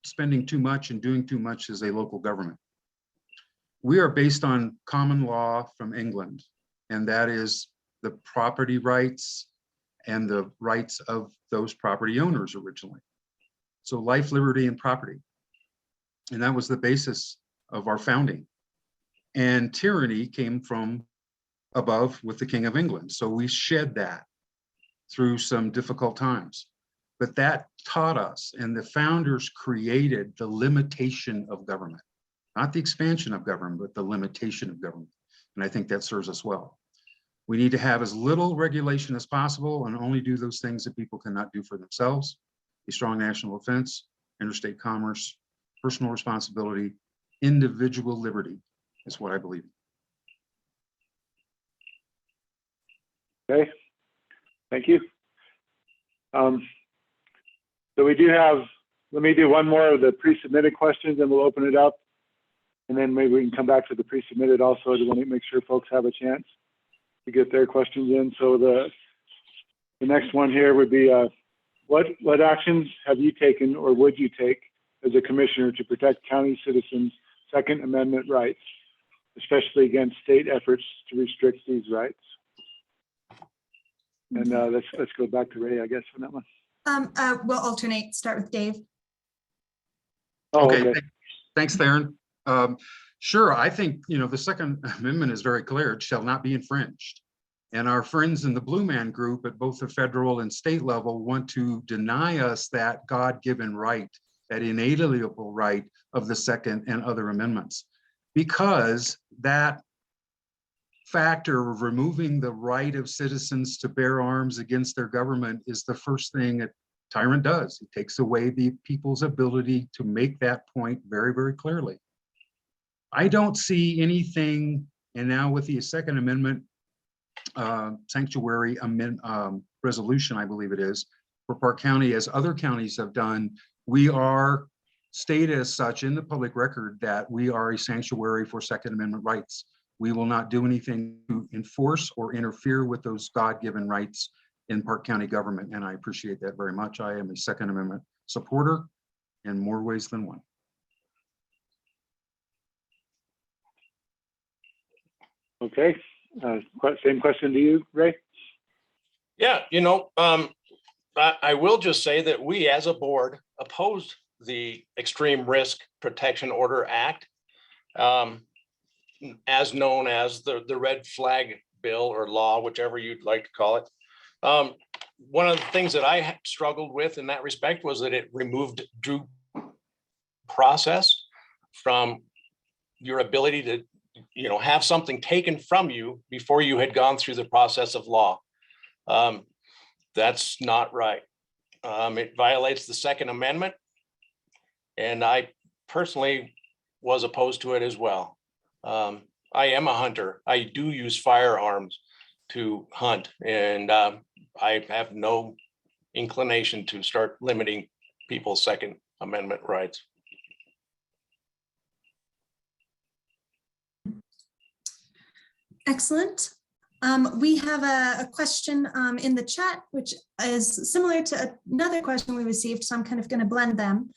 spending too much and doing too much as a local government. We are based on common law from England, and that is the property rights and the rights of those property owners originally. So life, liberty, and property. And that was the basis of our founding. And tyranny came from above with the King of England. So we shed that through some difficult times. But that taught us, and the founders created the limitation of government, not the expansion of government, but the limitation of government. And I think that serves us well. We need to have as little regulation as possible and only do those things that people cannot do for themselves. A strong national defense, interstate commerce, personal responsibility, individual liberty is what I believe in. Okay, thank you. So we do have, let me do one more of the pre-submitted questions and we'll open it up. And then maybe we can come back to the pre-submitted also. I want to make sure folks have a chance to get their questions in. So the next one here would be, what actions have you taken or would you take as a commissioner to protect county citizens' Second Amendment rights, especially against state efforts to restrict these rights? And let's go back to Ray, I guess, on that one. We'll alternate, start with Dave. Oh, Okay, okay. thanks, Theryn. Sure, I think, the Second Amendment is very clear. It shall not be infringed. And our friends in the Blue Man Group at both the federal and state level want to deny us that God-given right, that inalienable right of the Second and other amendments, because that factor of removing the right of citizens to bear arms against their government is the first thing a tyrant does. He takes away the people's ability to make that point very, very clearly. I don't see anything, and now with the Second Amendment sanctuary resolution, I believe it is, for Park County, as other counties have done, we are stated as such in the public record that we are a sanctuary for Second Amendment rights. We will not do anything to enforce or interfere with those God-given rights in Park County government, and I appreciate that very much. I am a Second Amendment supporter in more ways than one. Okay. Same question to you, Ray. Yeah, I will just say that we as a board opposed the Extreme Risk Protection Order Act, as known as the red flag bill or law, whichever you'd like to call it. One of the things that I struggled with in that respect was that it removed due process from your ability to have something taken from you before you had gone through the process of law. That's not right. It violates the Second Amendment, and I personally was opposed to it as well. I am a hunter. I do use firearms to hunt, and I have no inclination to start limiting people's Second Amendment rights. Excellent. We have a question in the chat, which is similar to another question we received, so I'm kind of going to blend them.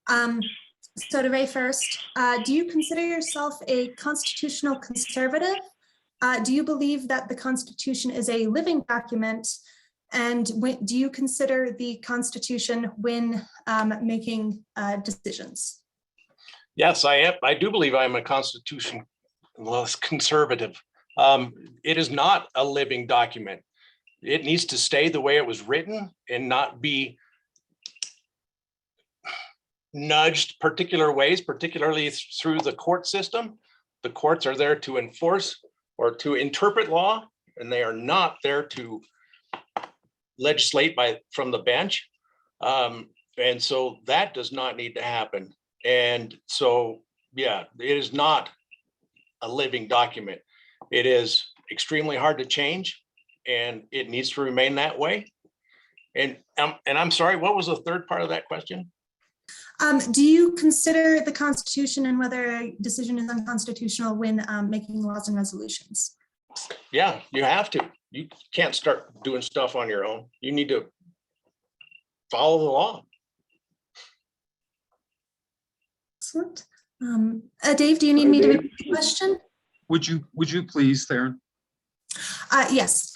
So to Ray first, do you consider yourself a constitutional conservative? Do you believe that the Constitution is a living document? And do you consider the Constitution when making decisions? Yes, I am. I do believe I am a constitutional conservative. It is not a living document. It needs to stay the way it was written and not be nudged particular ways, particularly through the court system. The courts are there to enforce or to interpret law, and they are not there to legislate from the bench. And so that does not need to happen. And so, yeah, it is not a living document. It is extremely hard to change, and it needs to remain that way. And I'm sorry, what was the third part of that question? Do you consider the Constitution and whether a decision is unconstitutional when making laws and resolutions? Yeah, you have to. You can't start doing stuff on your own. You need to follow the law. Excellent. Dave, do you need me to repeat the question? Would you please, Theryn? Yes.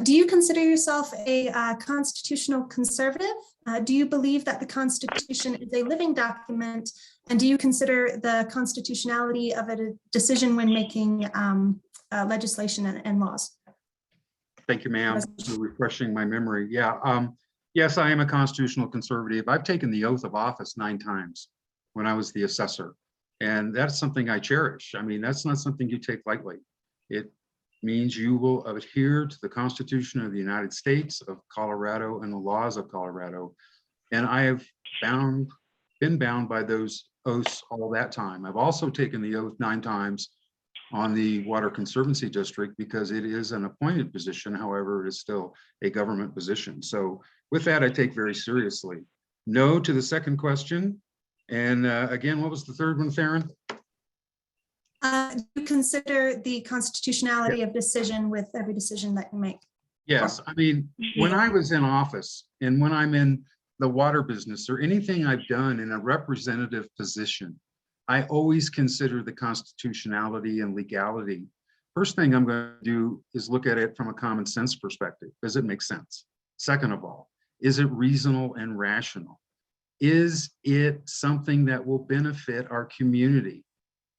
Do you consider yourself a constitutional conservative? Do you believe that the Constitution is a living document? And do you consider the constitutionality of a decision when making legislation and laws? Thank you, ma'am, for refreshing my memory. Yeah. Yes, I am a constitutional conservative. I've taken the oath of office 9 times when I was the assessor. And that's something I cherish. I mean, that's not something you take lightly. It means you will adhere to the Constitution of the United States of Colorado and the laws of Colorado. And I have been bound by those oaths all that time. I've also taken the oath 9 times on the Water Conservancy District because it is an appointed position. However, it is still a government position. So with that, I take very seriously. No to the second question. And again, what was the third one, Theryn? Do you consider the constitutionality of decision with every decision that you make? Yes, I mean, when I was in office and when I'm in the water business or anything I've done in a representative position, I always consider the constitutionality and legality First thing I'm going to do is look at it from a common sense perspective. Does it make sense? Second of all, is it reasonable and rational? Is it something that will benefit our community?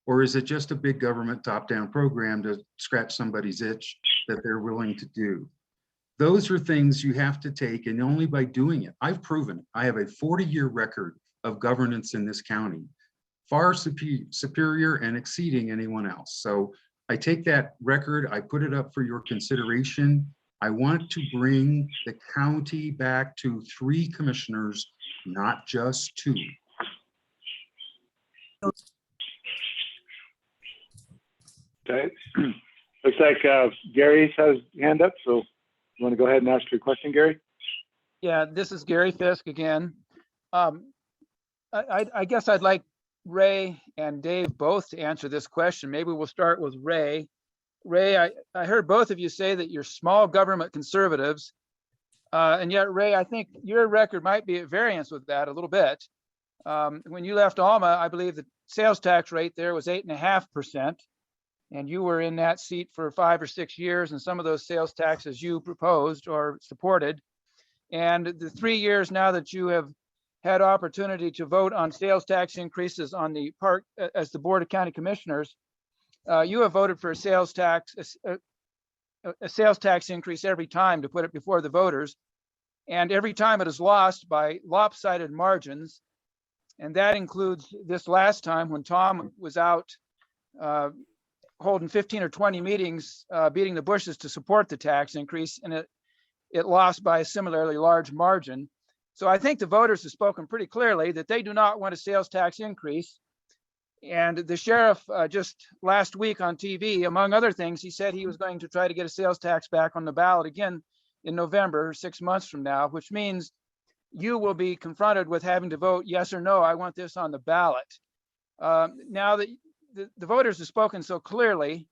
Or is it just a big government top-down program to scratch somebody's itch that they're willing to do? Those are things you have to take, and only by doing it. I've proven it. I have a 40-year record of governance in this county, far superior and exceeding anyone else. So I take that record, I put it up for your consideration. I want to bring the county back to 3 commissioners, not just 2. Okay. Looks like Gary's has his hand up, so you want to go ahead and ask your question, Gary? Yeah, this is Gary Fisk again. I guess I'd like Ray and Dave both to answer this question. Maybe we'll start with Ray. Ray, I heard both of you say that you're small government conservatives. And yet, Ray, I think your record might be at variance with that a little bit. When you left Alma, I believe the sales tax rate there was 8.5%. And you were in that seat for 5 or 6 years, and some of those sales taxes you proposed or supported. And the 3 years now that you have had opportunity to vote on sales tax increases on the part as the Board of County Commissioners, you have voted for a sales tax increase every time to put it before the voters. And every time it is lost by lopsided margins. And that includes this last time when Tom was out holding 15 or 20 meetings, beating the bushes to support the tax increase, and it lost by a similarly large margin. So I think the voters have spoken pretty clearly that they do not want a sales tax increase. And the sheriff just last week on TV, among other things, he said he was going to try to get a sales tax back on the ballot again in November, 6 months from now, which means you will be confronted with having to vote yes or no, I want this on the ballot. Now that the voters have spoken so clearly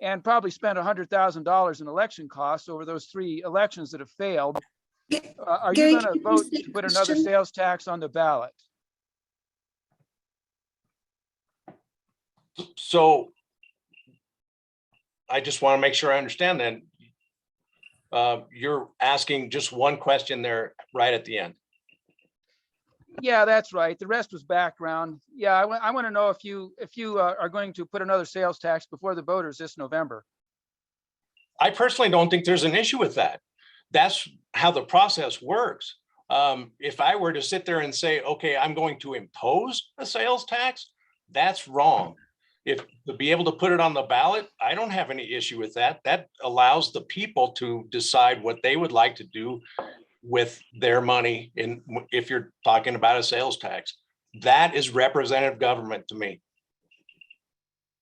and probably spent $100,000 in election costs over those 3 elections that have failed, are you going to vote to put another sales tax on the ballot? So I just want to make sure I understand then. You're asking just one question there right at the end. Yeah, that's right. The rest was background. Yeah, I want to know if you are going to put another sales tax before the voters this November. I personally don't think there's an issue with that. That's how the process works. If I were to sit there and say, okay, I'm going to impose a sales tax, that's wrong. If to be able to put it on the ballot, I don't have any issue with that. That allows the people to decide what they would like to do with their money. And if you're talking about a sales tax, that is representative government to me.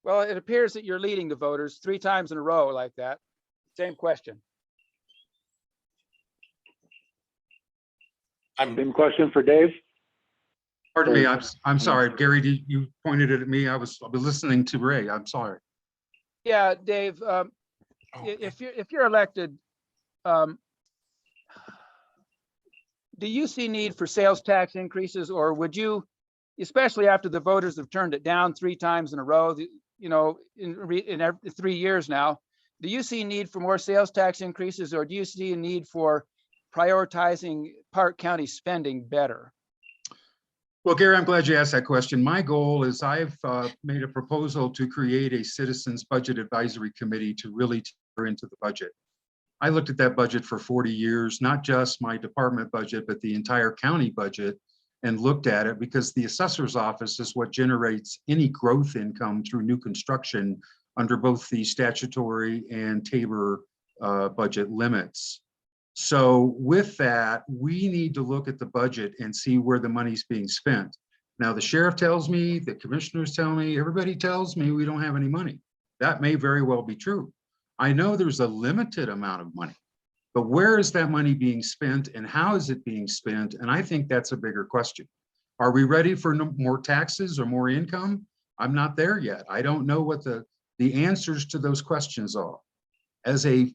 Well, it appears that you're leading the voters 3 times in a row like that. Same question. Same question for Dave. Pardon me, I'm sorry, Gary, you pointed it at me. I was listening to Ray. I'm sorry. Yeah, Dave, if you're elected, do you see need for sales tax increases, or would you, especially after the voters have turned it down 3 times in a row, in every 3 years now, do you see need for more sales tax increases, or do you see a need for prioritizing Park County spending better? Well, Gary, I'm glad you asked that question. My goal is I've made a proposal to create a Citizens Budget Advisory Committee to really tear into the budget. I looked at that budget for 40 years, not just my department budget, but the entire county budget, and looked at it because the assessor's office is what generates any growth income through new construction under both the statutory and Tabor budget limits. So with that, we need to look at the budget and see where the money's being spent. Now, the sheriff tells me, the commissioners tell me, everybody tells me we don't have any money. That may very well be true. I know there's a limited amount of money, but where is that money being spent and how is it being spent? And I think that's a bigger question. Are we ready for more taxes or more income? I'm not there yet. I don't know what the answers to those questions are. As a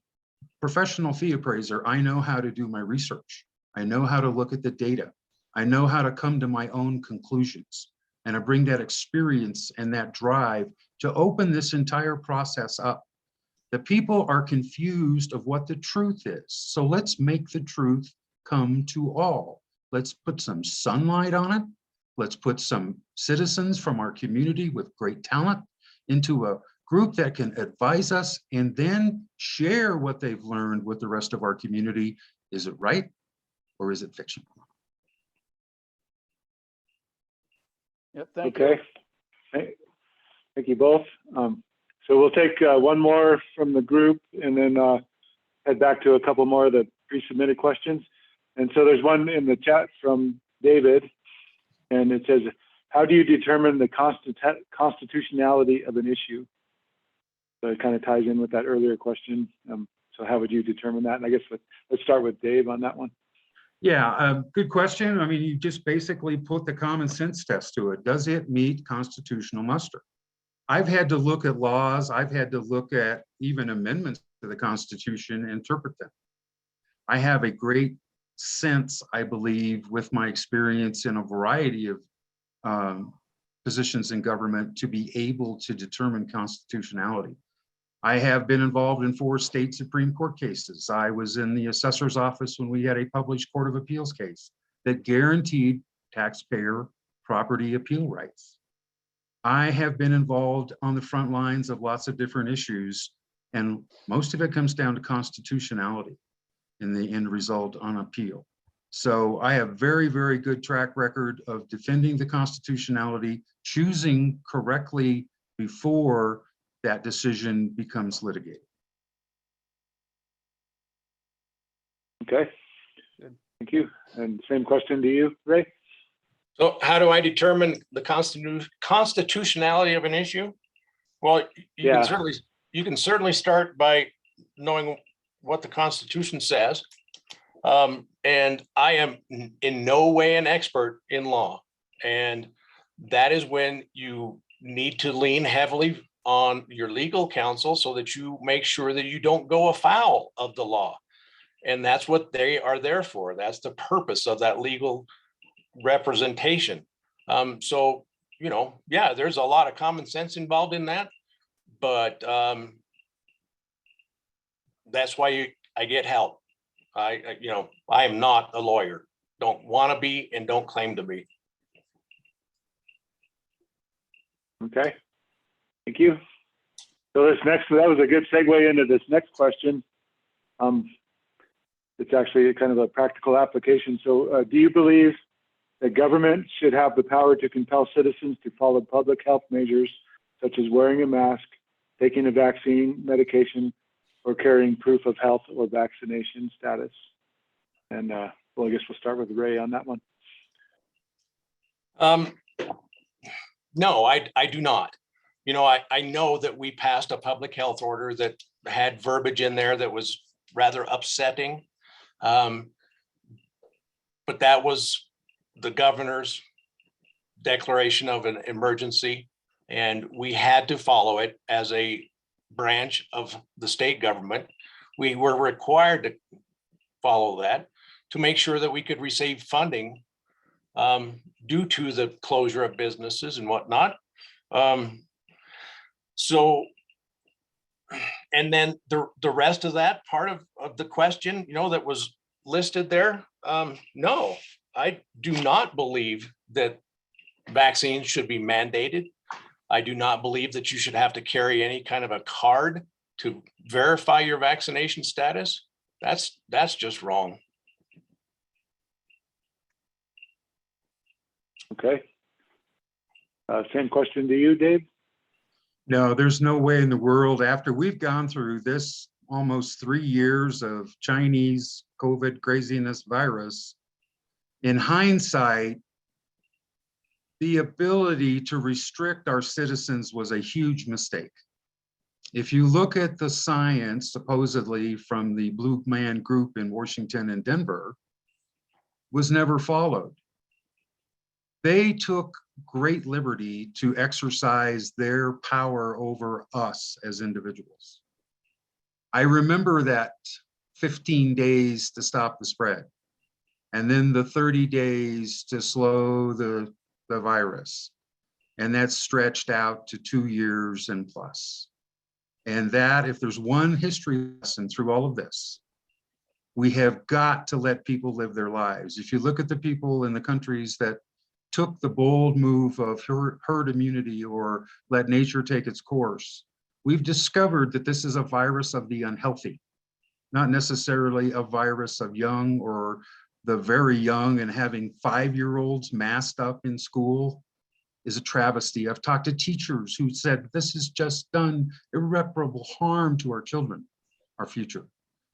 professional fee appraiser, I know how to do my research. I know how to look at the data. I know how to come to my own conclusions. And I bring that experience and that drive to open this entire process up. The people are confused of what the truth is. So let's make the truth come to all. Let's put some sunlight on it. Let's put some citizens from our community with great talent into a group that can advise us and then share what they've learned with the rest of our community. Is it right or is it fiction? Yep, thank you. Okay. Thank you both. So we'll take one more from the group and then head back to a couple more of the pre-submitted questions. And so there's one in the chat from David, and it says, how do you determine the constitutionality of an issue? So it kind of ties in with that earlier question. So how would you determine that? And I guess let's start with Dave on that one. Yeah, good question. I mean, you just basically put the common sense test to it. Does it meet constitutional muster? I've had to look at laws. I've had to look at even amendments to the Constitution and interpret them. I have a great sense, I believe, with my experience in a variety of positions in government to be able to determine constitutionality. I have been involved in 4 state Supreme Court cases. I was in the assessor's office when we had a published Court of Appeals case that guaranteed taxpayer property appeal rights. I have been involved on the front lines of lots of different issues, and most of it comes down to constitutionality in the end result on appeal. So I have very, very good track record of defending the constitutionality, choosing correctly before that decision becomes litigated. Okay. Good. Thank you. And same question to you, Ray. So how do I determine the constitutionality of an issue? Well, you can certainly start by knowing what the Constitution says. And I am in no way an expert in law. And that is when you need to lean heavily on your legal counsel so that you make sure that you don't go afoul of the law. And that's what they are there for. That's the purpose of that legal representation. So, you know, yeah, there's a lot of common sense involved in that, but that's why I get help. I am not a lawyer. Don't want to be and don't claim to be. Okay. Thank you. So that was a good segue into this next question. It's actually kind of a practical application. So do you believe that government should have the power to compel citizens to follow public health measures such as wearing a mask, taking a vaccine, medication, or carrying proof of health or vaccination status? And well, I guess we'll start with Ray on that one. No, I do not. You know, I know that we passed a public health order that had verbiage in there that was rather upsetting. But that was the governor's declaration of an emergency, and we had to follow it as a branch of the state government. We were required to follow that to make sure that we could receive funding due to the closure of businesses and whatnot. So, and then the rest of that part of the question, you know, that was listed there, no, I do not believe that vaccines should be mandated. I do not believe that you should have to carry any kind of a card to verify your vaccination status. That's just wrong. Okay. Same question to you, Dave. No, there's no way in the world, after we've gone through this almost 3 years of Chinese COVID craziness virus, in hindsight, the ability to restrict our citizens was a huge mistake. If you look at the science, supposedly from the Blue Man Group in Washington and Denver, was never followed. They took great liberty to exercise their power over us as individuals. I remember that 15 days to stop the spread, and then the 30 days to slow the virus. And that's stretched out to 2 years and plus. And that if there's one history lesson through all of this, we have got to let people live their lives. If you look at the people in the countries that took the bold move of herd immunity or let nature take its course, we've discovered that this is a virus of the unhealthy, not necessarily a virus of young or the very young, and having 5-year-olds masked up in school is a travesty. I've talked to teachers who said this has just done irreparable harm to our children, our future.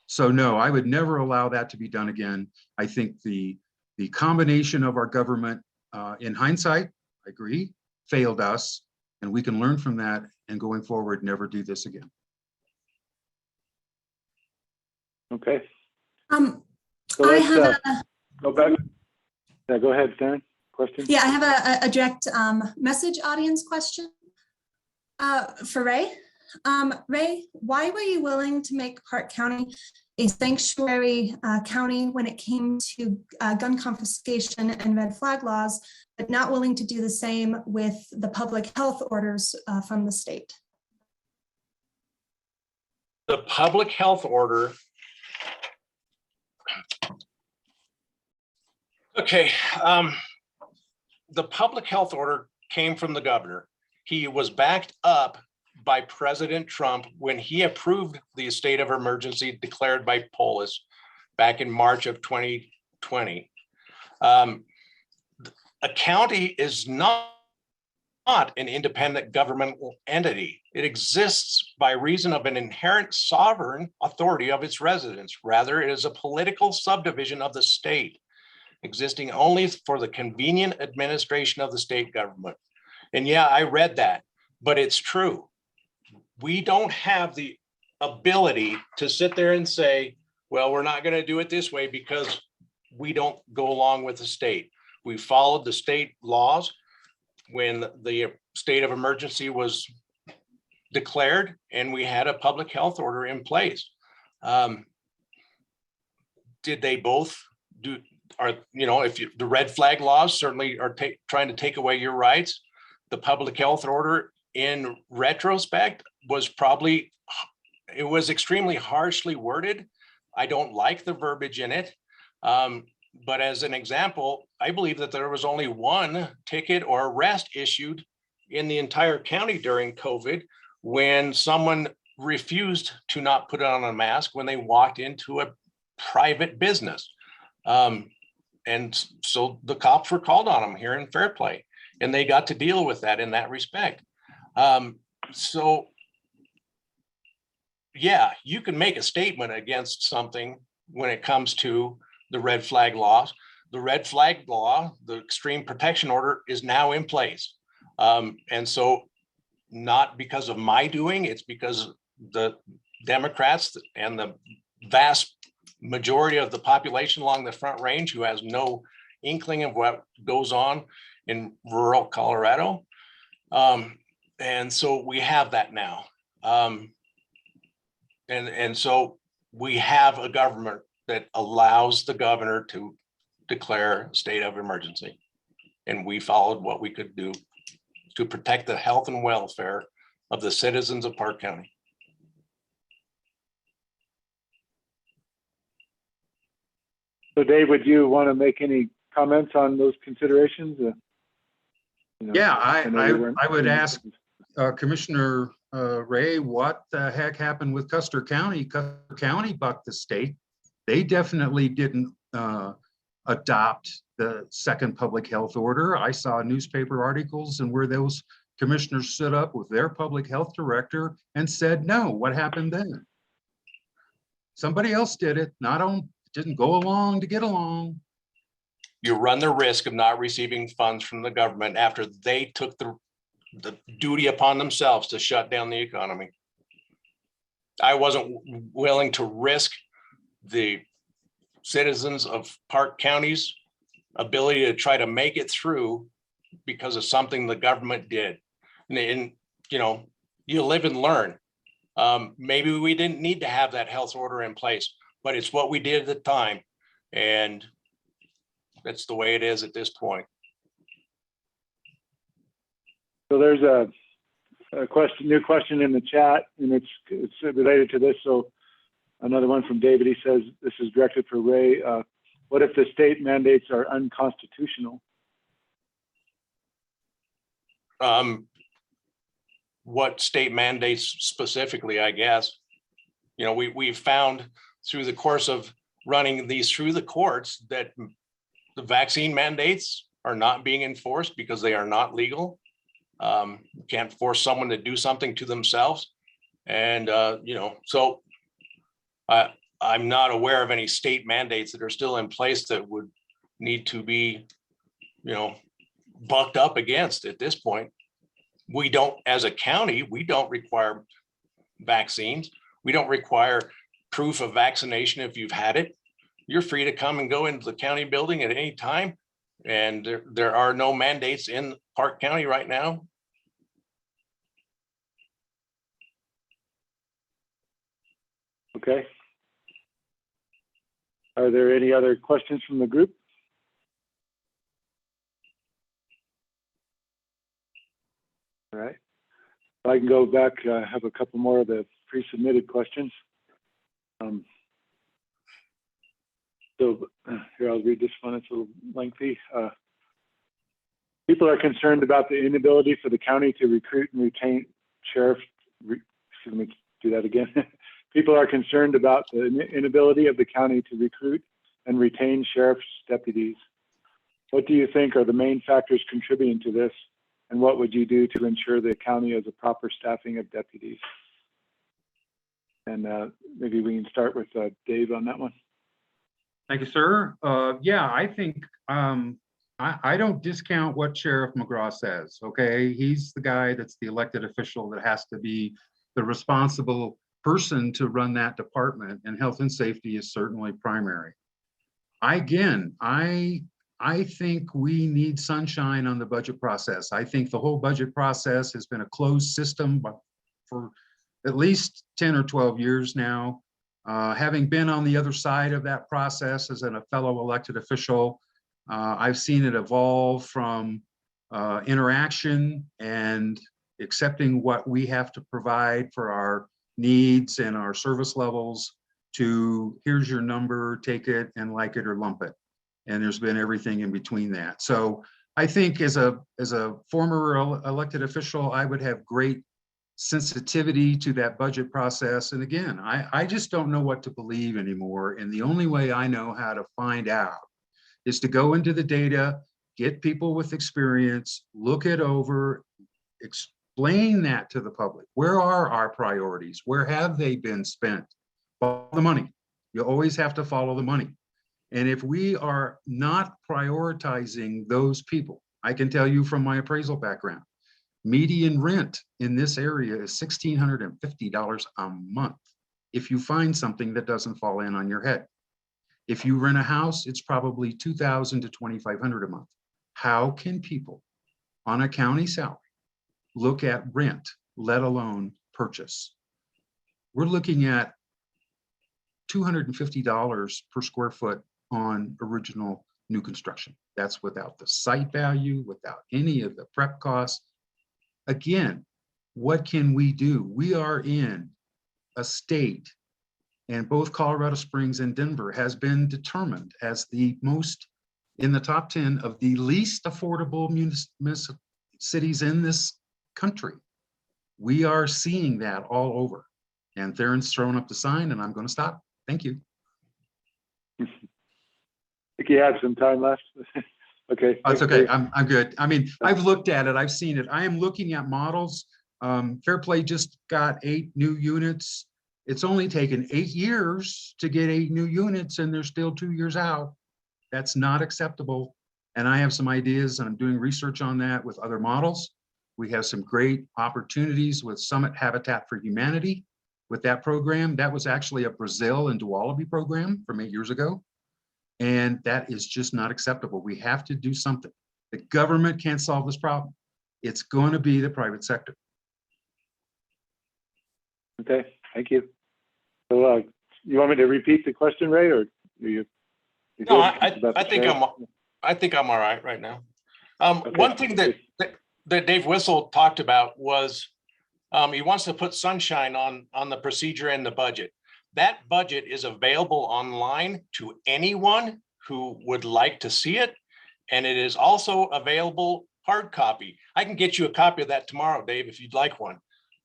So no, I would never allow that to be done again. I think the combination of our government, in hindsight, I agree, failed us, and we can learn from that and going forward, never do this again. Okay. I So let's have go back. Yeah, go ahead, Theryn. Question? Yeah, I have a direct message audience question for Ray. Ray, why were you willing to make Park County a sanctuary county when it came to gun confiscation and red flag laws, but not willing to do the same with the public health orders from the state? The public health order. Okay, the public health order came from the governor. He was backed up by President Trump when he approved the state of emergency declared by Polis back in March of 2020. A county is not an independent governmental entity. It exists by reason of an inherent sovereign authority of its residents. Rather, it is a political subdivision of the state, existing only for the convenient administration of the state government. And yeah, I read that, but it's true. We don't have the ability to sit there and say, well, we're not going to do it this way because we don't go along with the state. We followed the state laws when the state of emergency was declared and we had a public health order in place. Did they both do? The red flag laws certainly are trying to take away your rights. The public health order in retrospect was it was extremely harshly worded. I don't like the verbiage in it. But as an example, I believe that there was only one ticket or arrest issued in the entire county during COVID when someone refused to not put on a mask when they walked into a private business. And so the cops were called on them here in Fairplay, and they got to deal with that in that respect. So yeah, you can make a statement against something when it comes to the red flag laws. The red flag law, the extreme protection order, is now in place. And so not because of my doing, it's because the Democrats and the vast majority of the population along the Front Range who has no inkling of what goes on in rural Colorado. And so we have that now. And so we have a government that allows the governor to declare a state of emergency. And we followed what we could do to protect the health and welfare of the citizens of Park County. So Dave, would you want to make any comments on those considerations? Yeah, I would ask Commissioner Ray, what the heck happened with Custer County? Custer County bucked the state. They definitely didn't adopt the second public health order. I saw newspaper articles and where those commissioners stood up with their public health director and said, no. What happened then? Somebody else did it, didn't go along to get along. You run the risk of not receiving funds from the government after they took the duty upon themselves to shut down the economy. I wasn't willing to risk the citizens of Park County's ability to try to make it through because of something the government did. And you live and learn. Maybe we didn't need to have that health order in place, but it's what we did at the time. And that's the way it is at this point. So there's a new question in the chat, and it's related to this. So another one from David. He says, this is directed for Ray. What if the state mandates are unconstitutional? What state mandates specifically, I guess. You know, we've found through the course of running these through the courts that the vaccine mandates are not being enforced because they are not legal. You can't force someone to do something to themselves. And, you know, so I'm not aware of any state mandates that are still in place that would need to be, you know, bucked up against at this point. We don't, as a county, we don't require vaccines. We don't require proof of vaccination if you've had it. You're free to come and go into the county building at any time. And there are no mandates in Park County right now. Okay. Are there any other questions from the group? All right. I can go back. I have a couple more of the pre-submitted questions. So here, I'll read this one. It's a little lengthy. People are concerned about the inability for the county to recruit and retain sheriffs. Excuse me, do that again. People are concerned about the inability of the county to recruit and retain sheriff's deputies. What do you think are the main factors contributing to this? And what would you do to ensure the county has a proper staffing of deputies? And maybe we can start with Dave on that one. Thank you, sir. Yeah, I think I don't discount what Sheriff McGraw says, okay? He's the guy that's the elected official that has to be the responsible person to run that department, and health and safety is certainly primary. I think we need sunshine on the budget process. I think the whole budget process has been a closed system for at least 10 or 12 years now. Having been on the other side of that process as a fellow elected official, I've seen it evolve from interaction and accepting what we have to provide for our needs and our service levels to here's your number, take it and like it or lump it. And there's been everything in between that. So I think as a former elected official, I would have great sensitivity to that budget process. And again, I just don't know what to believe anymore. And the only way I know how to find out is to go into the data, get people with experience, look it over, explain that to the public. Where are our priorities? Where have they been spent? Follow the money. You always have to follow the money. And if we are not prioritizing those people, I can tell you from my appraisal background, median rent in this area is $1,650 a month if you find something that doesn't fall in on your head. If you rent a house, it's probably $2,000 to $2,500 a month. How can people on a county salary look at rent, let alone purchase? We're looking at $250 per square foot on original new construction. That's without the site value, without any of the prep costs. Again, what can we do? We are in a state, and both Colorado Springs and Denver has been determined as the most in the top 10 of the least affordable cities in this country. We are seeing that all over. And Theryn's thrown up the sign, and I'm going to stop. Thank you. I think you have some time left. Okay. That's okay. I'm good. I mean, I've looked at it. I've seen it. I am looking at models. Fairplay just got 8 new units. It's only taken 8 years to get 8 new units, and they're still 2 years out. That's not acceptable. And I have some ideas, and I'm doing research on that with other models. We have some great opportunities with Summit Habitat for Humanity with that program. That was actually a Brazil and Dualaby program from 8 years ago. And that is just not acceptable. We have to do something. The government can't solve this problem. It's going to be the private sector. Okay, thank you. So you want me to repeat the question, Ray, or do you? No, I think I'm all right now. Okay. One thing that Dave Wissel talked about was He wants to put sunshine on the procedure and the budget. That budget is available online to anyone who would like to see it. And it is also available hard copy. I can get you a copy of that tomorrow, Dave, if you'd like one.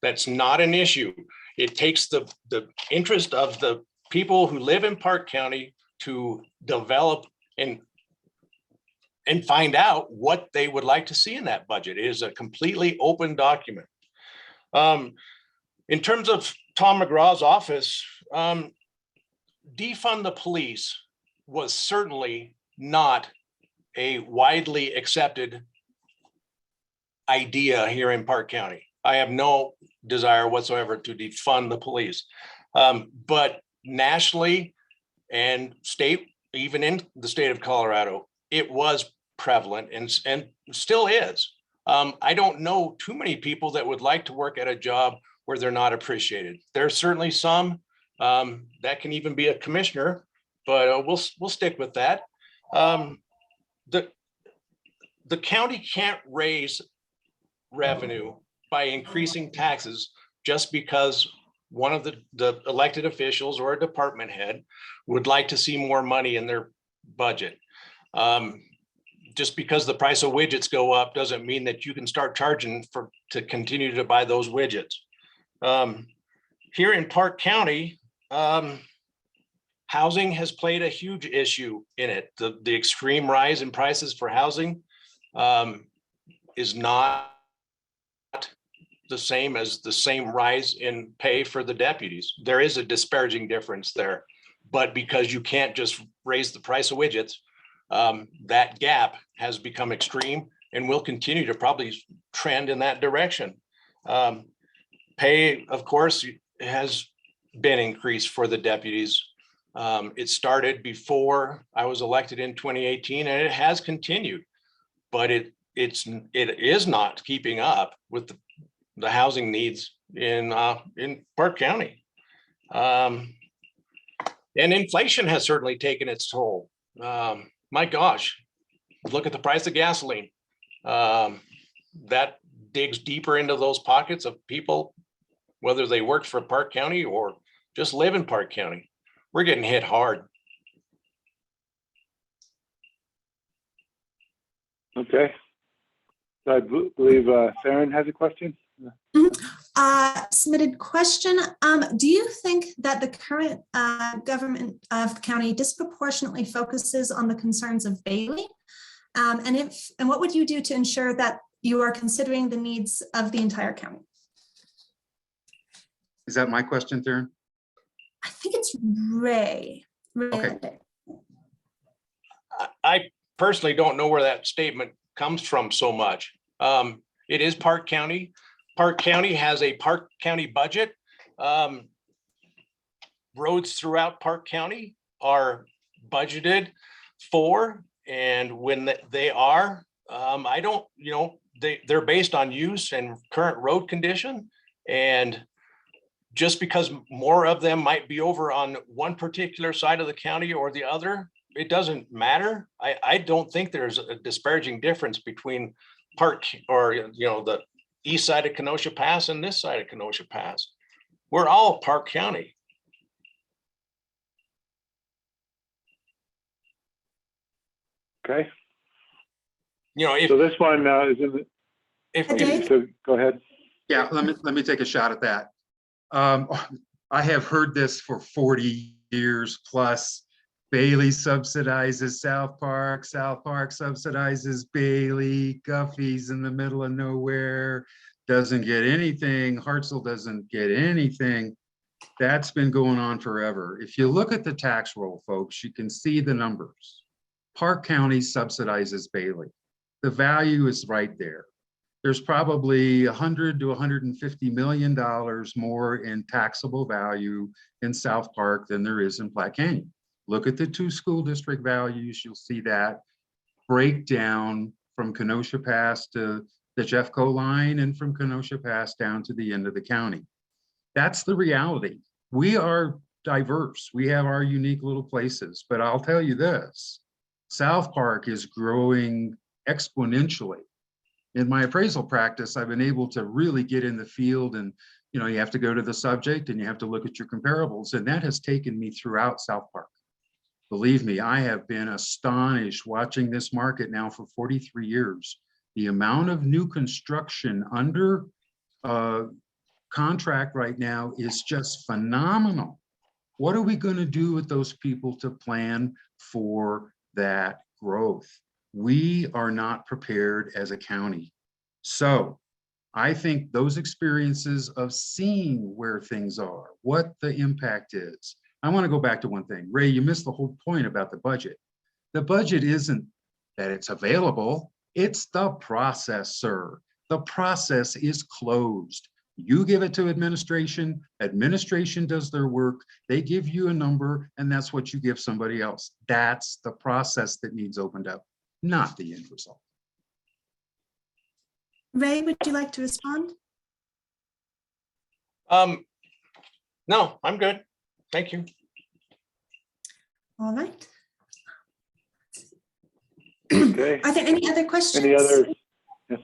That's not an issue. It takes the interest of the people who live in Park County to develop and find out what they would like to see in that budget. It is a completely open document. In terms of Tom McGraw's office, defund the police was certainly not a widely accepted idea here in Park County. I have no desire whatsoever to defund the police. But nationally and state, even in the state of Colorado, it was prevalent and still is. I don't know too many people that would like to work at a job where they're not appreciated. There's certainly some that can even be a commissioner, but we'll stick with that. The county can't raise revenue by increasing taxes just because one of the elected officials or a department head would like to see more money in their budget. Just because the price of widgets go up doesn't mean that you can start charging to continue to buy those widgets. Here in Park County, housing has played a huge issue in it. The extreme rise in prices for housing is not the same as the same rise in pay for the deputies. There is a disparaging difference there, but because you can't just raise the price of widgets, that gap has become extreme and will continue to probably trend in that direction. Pay, of course, has been increased for the deputies. It started before I was elected in 2018, and it has continued, but it is not keeping up with the housing needs in Park County. And inflation has certainly taken its toll. My gosh, look at the price of gasoline. That digs deeper into those pockets of people, whether they work for Park County or just live in Park County. We're getting hit hard. Okay. So I believe Theryn has a question. Submitted question. Do you think that the current government of the county disproportionately focuses on the concerns of Bailey? And what would you do to ensure that you are considering the needs of the entire county? Is that my question, Theryn? I think it's Ray. Okay. I personally don't know where that statement comes from so much. It is Park County. Park County has a Park County budget. Roads throughout Park County are budgeted for, and when they are, I don't, they're based on use and current road condition. And just because more of them might be over on one particular side of the county or the other, it doesn't matter. I don't think there's a disparaging difference between Park or, the east side of Kenosha Pass and this side of Kenosha Pass. We're all Park County. Okay. If, so this one is in the, so go ahead. Yeah, let me take a shot at that. I have heard this for 40 years plus. Bailey subsidizes South Park subsidizes Bailey, Guffey's in the middle of nowhere, doesn't get anything, Hartselle doesn't get anything. That's been going on forever. If you look at the tax roll, folks, you can see the numbers. Park County subsidizes Bailey. The value is right there. There's probably $100 to $150 million more in taxable value in South Park than there is in Platte Canyon. Look at the two school district values, you'll see that breakdown from Kenosha Pass to the Jeffco line and from Kenosha Pass down to the end of the county. That's the reality. We are diverse. We have our unique little places, but I'll tell you this, South Park is growing exponentially In my appraisal practice, I've been able to really get in the field, and you know, you have to go to the subject and you have to look at your comparables, and that has taken me throughout South Park. Believe me, I have been astonished watching this market now for 43 years. The amount of new construction under contract right now is just phenomenal. What are we going to do with those people to plan for that growth? We are not prepared as a county. So I think those experiences of seeing where things are, what the impact is. I want to go back to one thing. Ray, you missed the whole point about the budget. The budget isn't that it's available, it's the process, sir. The process is closed. You give it to administration, administration does their work, they give you a number, and that's what you give somebody else. That's the process that needs opened up, not the end result. Ray, would you like to respond? No, I'm good. Thank you. All right. Okay. Are there any other questions? Any other? Yes.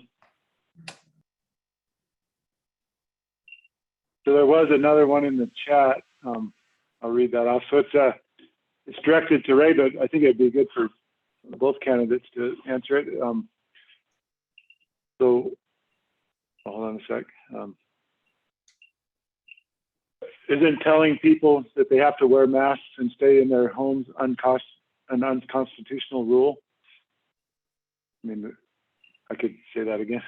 So there was another one in the chat. I'll read that off. So it's directed to Ray, but I think it'd be good for both candidates to answer it. So hold on a sec. Isn't telling people that they have to wear masks and stay in their homes an unconstitutional rule? I mean, I could say that again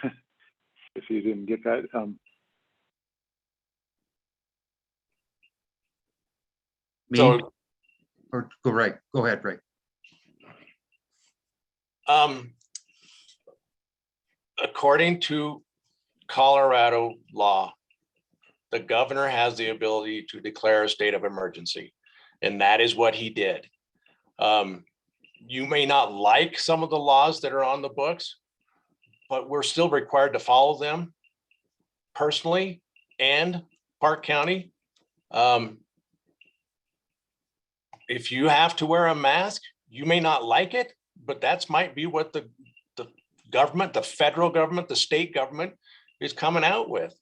if you didn't get that. Me? So- Or go right. Go ahead, Ray. According to Colorado law, the governor has the ability to declare a state of emergency, and that is what he did. You may not like some of the laws that are on the books, but we're still required to follow them personally and Park County. If you have to wear a mask, you may not like it, but that's might be what the government, the federal government, the state government is coming out with.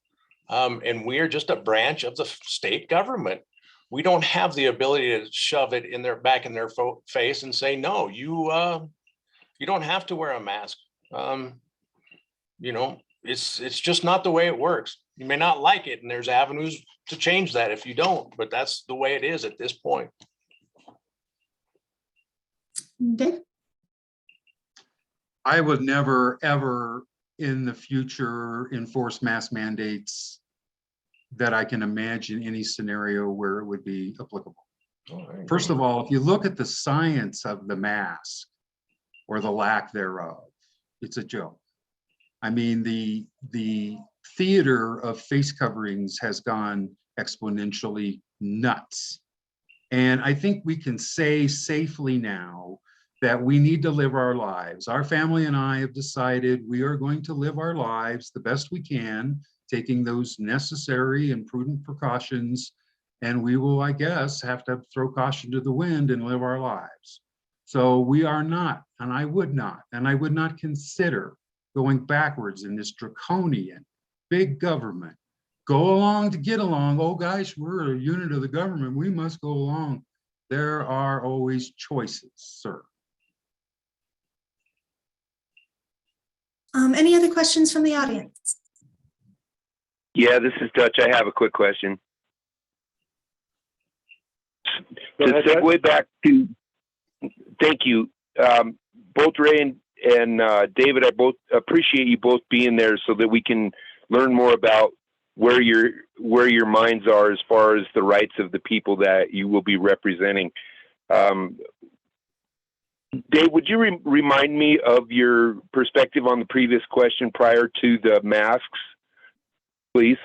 And we are just a branch of the state government. We don't have the ability to shove it in their back in their face and say, no, you don't have to wear a mask. You know, it's just not the way it works. You may not like it, and there's avenues to change that if you don't, but that's the way it is at this point. Dave? I would never, ever in the future enforce mask mandates that I can imagine any scenario where it would be applicable. First of all, if you look at the science of the mask or the lack thereof, it's a joke. I mean, the theater of face coverings has gone exponentially nuts. And I think we can say safely now that we need to live our lives. Our family and I have decided we are going to live our lives the best we can, taking those necessary and prudent precautions, and we will, I guess, have to throw caution to the wind and live our lives. So we are not, and I would not consider going backwards in this draconian big government. Go along to get along. Oh gosh, we're a unit of the government, we must go along. There are always choices, sir. Any other questions from the audience? Yeah, this is Dutch. I have a quick question. To segue back to, thank you. Both Ray and David, I both appreciate you both being there so that we can learn more about where your minds are as far as the rights of the people that you will be representing. Dave, would you remind me of your perspective on the previous question prior to the masks, please?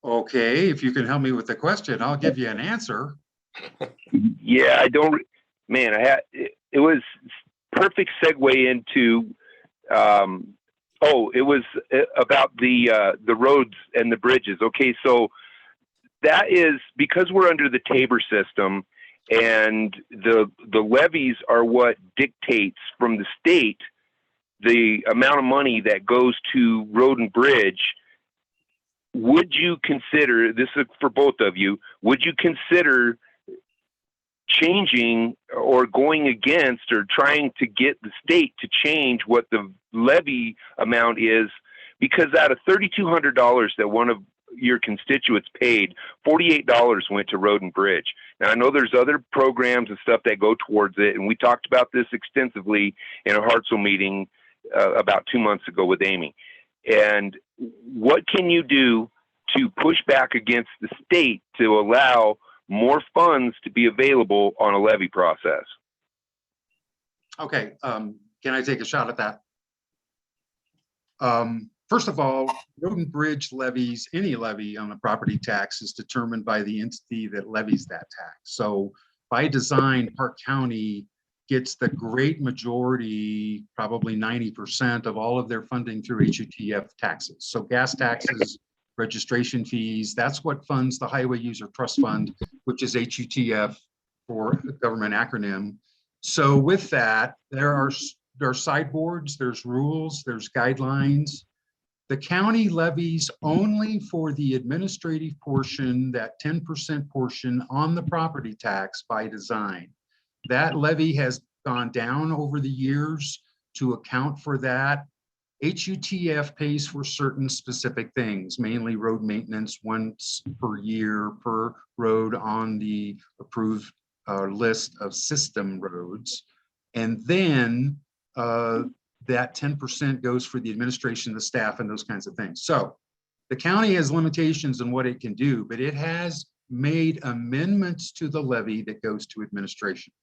Okay, if you can help me with the question, I'll give you an answer. Yeah, I don't, man, it was perfect segue into, it was about the roads and the bridges. Okay, so that is because we're under the Tabor system, and the levies are what dictates from the state the amount of money that goes to road and bridge, would you consider, this is for both of you, would you consider changing or going against or trying to get the state to change what the levy amount is? Because out of $3,200 that one of your constituents paid, $48 went to road and bridge. Now, I know there's other programs and stuff that go towards it, and we talked about this extensively in a Hartzell meeting about 2 months ago with Amy. And what can you do to push back against the state to allow more funds to be available on a levy process? Okay, can I take a shot at that? First of all, road and bridge levies, any levy on the property tax is determined by the entity that levies that tax. So by design, Park County gets the great majority, probably 90% of all of their funding through HUTF taxes. So gas taxes, registration fees, that's what funds the Highway User Trust Fund, which is HUTF for a government acronym. So with that, there are sideboards, there's rules, there's guidelines. The county levies only for the administrative portion, that 10% portion on the property tax by design. That levy has gone down over the years to account for that. HUTF pays for certain specific things, mainly road maintenance once per year per road on the approved list of system roads. And then that 10% goes for the administration, the staff, and those kinds of things. So the county has limitations on what it can do, but it has made amendments to the levy that goes to administration.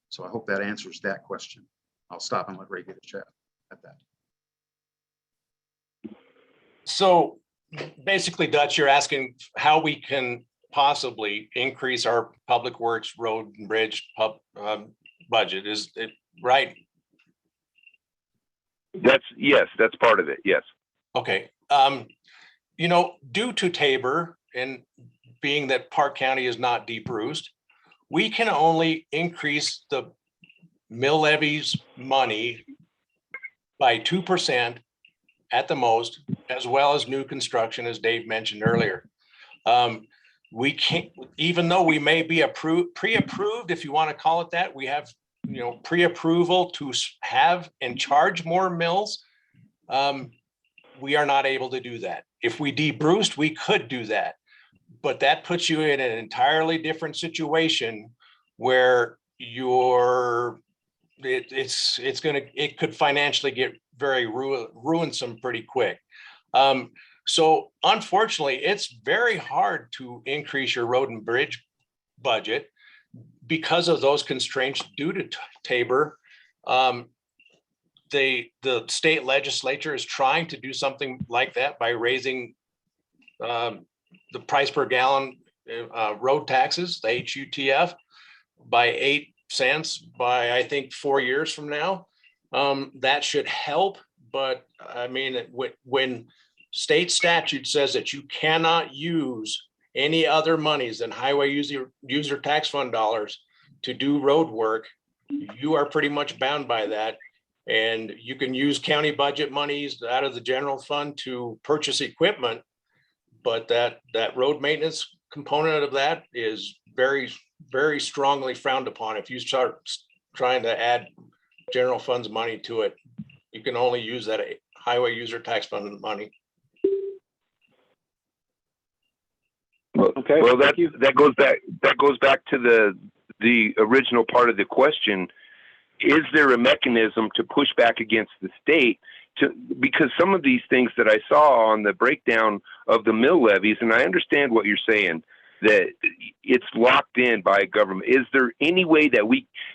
So I hope that answers that question. I'll stop and let Ray get a chat at that. So basically, Dutch, you're asking how we can possibly increase our public works, road and bridge budget, is it right? Yes, that's part of it. Yes. Okay. You know, due to Tabor and being that Park County is not deep Roost, we can only increase the mill levies money by 2% at the most, as well as new construction, as Dave mentioned earlier. We can't, even though we may be pre-approved, if you want to call it that, we have, you know, pre-approval to have and charge more mills. We are not able to do that. If we debruced, we could do that, but that puts you in an entirely different situation where it could financially get very ruinsome pretty quick. So unfortunately, it's very hard to increase your road and bridge budget because of those constraints due to Tabor. The state legislature is trying to do something like that by raising the price per gallon road taxes, the HUTF, by 8 cents by, I think, 4 years from now. That should help, but I mean, when state statute says that you cannot use any other monies than highway user tax fund dollars to do road work, you are pretty much bound by that. And you can use county budget monies out of the general fund to purchase equipment, but that road maintenance component of that is very, very strongly frowned upon. If you start trying to add general funds money to it, you can only use that highway user tax fund money. Okay. Well, that goes back to the original part of the question. Is there a mechanism to push back against the state because some of these things that I saw on the breakdown of the mill levies, and I understand what you're saying, that it's locked in by government. Is there any way that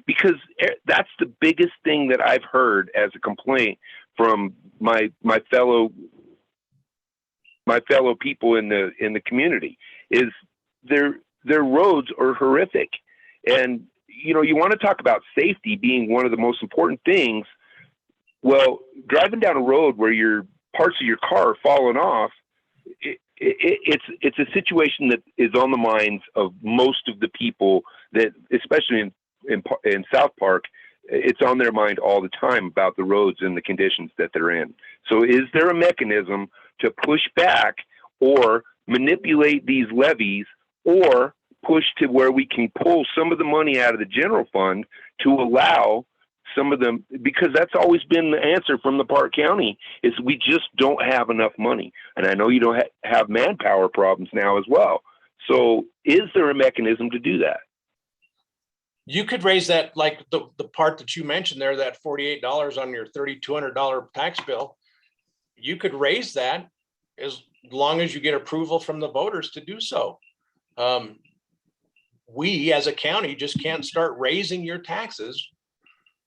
because that's the biggest thing that I've heard as a complaint from my fellow people in the community, is their roads are horrific. And you know, you want to talk about safety being one of the most important things. Well, driving down a road where your parts of your car are falling off, it's a situation that is on the minds of most of the people that, especially in South Park, it's on their mind all the time about the roads and the conditions that they're in. So is there a mechanism to push back or manipulate these levies, or push to where we can pull some of the money out of the general fund to allow some of them, because that's always been the answer from the Park County, is we just don't have enough money. And I know you don't have manpower problems now as well. So is there a mechanism to do that? You could raise that, like the part that you mentioned there, that $48 on your $3,200 tax bill. You could raise that as long as you get approval from the voters to do so. We as a county just can't start raising your taxes.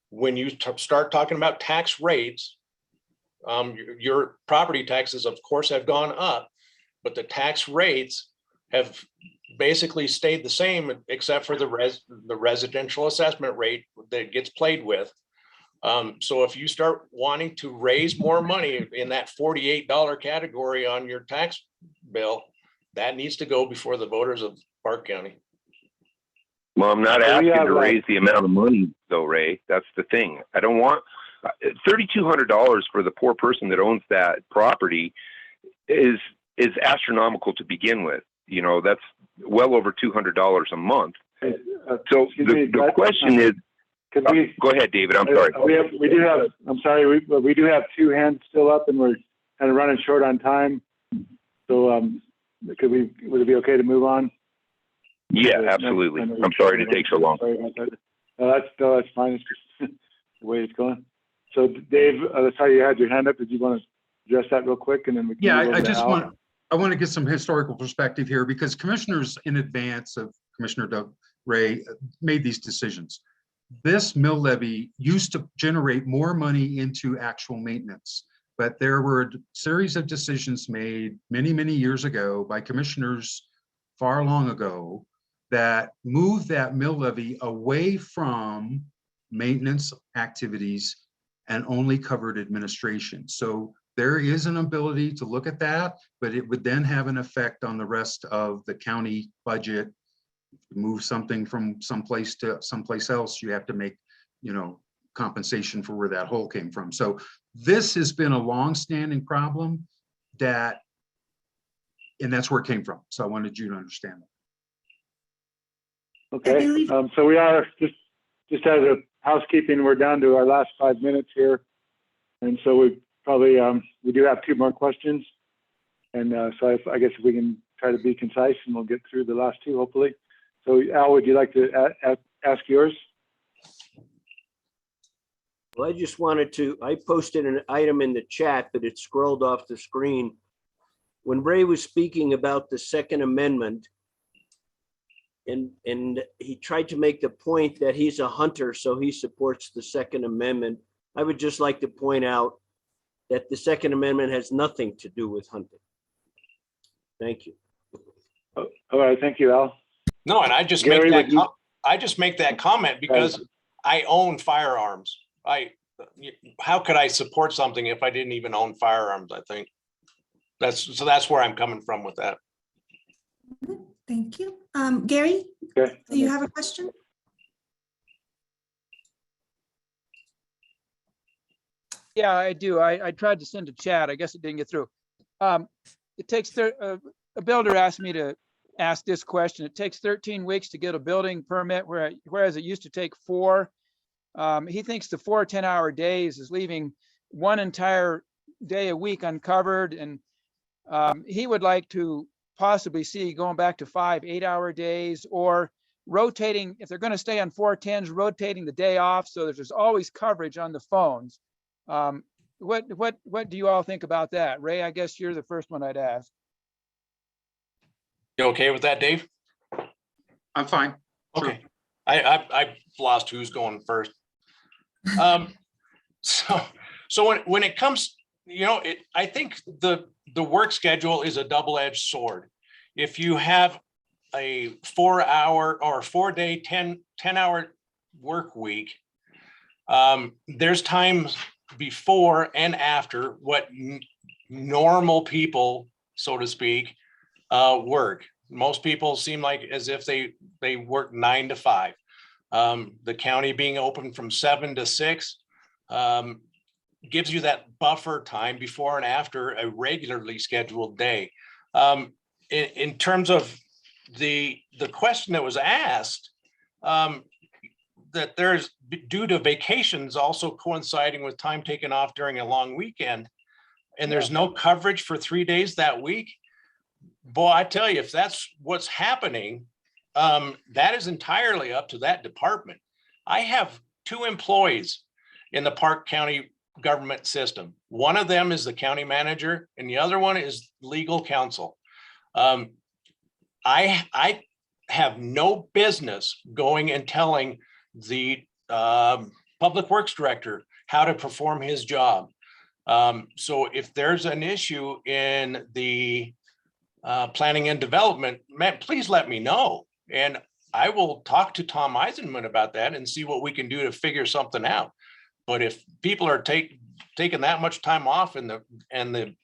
When you start talking about tax rates, your property taxes, of course, have gone up, but the tax rates have basically stayed the same, except for the residential assessment rate that gets played with. So if you start wanting to raise more money in that $48 category on your tax bill, that needs to go before the voters of Park County. Well, I'm not asking to raise the amount of money, though, Ray. That's the thing. I don't want $3,200 for the poor person that owns that property is astronomical to begin with. You know, that's well over $200 a month. So the question is, go ahead, David. I'm sorry. We do have. I'm sorry. We do have two hands still up, and we're kind of running short on time. So, would it be okay to move on? Yeah, absolutely. I'm sorry to take so long. Sorry about that. No, that's fine. It's just the way it's going. So, Dave, that's how you had your hand up. Did you want to address that real quick, and then we can? Yeah, I want to get some historical perspective here, because commissioners in advance of Commissioner Doug Ray made these decisions. This mill levy used to generate more money into actual maintenance, but there were a series of decisions made many, many years ago by commissioners far long ago that moved that mill levy away from maintenance activities and only covered administration. So there is an ability to look at that, but it would then have an effect on the rest of the county budget. Move something from someplace to someplace else, you have to make, compensation for where that hole came from. So this has been a long-standing problem and that's where it came from. So I wanted you to understand that. Okay, so we are just as a housekeeping, we're down to our last 5 minutes here. And so we probably, we do have two more questions. And so I guess if we can try to be concise, and we'll get through the last two, hopefully. So Al, would you like to ask yours? Well, I just wanted to, I posted an item in the chat, but it scrolled off the screen. When Ray was speaking about the Second Amendment, and he tried to make the point that he's a hunter, so he supports the Second Amendment. I would just like to point out that the Second Amendment has nothing to do with hunting. Thank you. All right, thank you, Al. No, and I just make that comment because I own firearms. How could I support something if I didn't even own firearms? I think that's where I'm coming from with that. Thank you. Gary, do you have a question? Yeah, I do. I tried to send a chat. I guess it didn't get through. It takes a builder asked me to ask this question. It takes 13 weeks to get a building permit, whereas it used to take 4. He thinks the 4 10-hour days is leaving one entire day a week uncovered, and he would like to possibly see going back to 5 8-hour days, or rotating, if they're going to stay on 410s, rotating the day off so that there's always coverage on the phones. What do you all think about that? Ray, I guess you're the first one I'd ask. You okay with that, Dave? I'm fine. Okay. Sure. I lost who's going first. So when it comes, I think the work schedule is a double-edged sword. If you have a 4-hour or 4-day, 10-hour work week, there's times before and after what normal people, so to speak, work. Most people seem like as if they work 9 to 5. The county being open from 7 to 6 gives you that buffer time before and after a regularly scheduled day. In terms of the question that was asked, that there's due to vacations also coinciding with time taken off during a long weekend, and there's no coverage for 3 days that week. Boy, I tell you, if that's what's happening, that is entirely up to that department. I have 2 employees in the Park County government system. One of them is the county manager and the other one is legal counsel. I have no business going and telling the public works director how to perform his job. So if there's an issue in the planning and development, man, please let me know. And I will talk to Tom Eisenman about that and see what we can do to figure something out. But if people are taking that much time off and the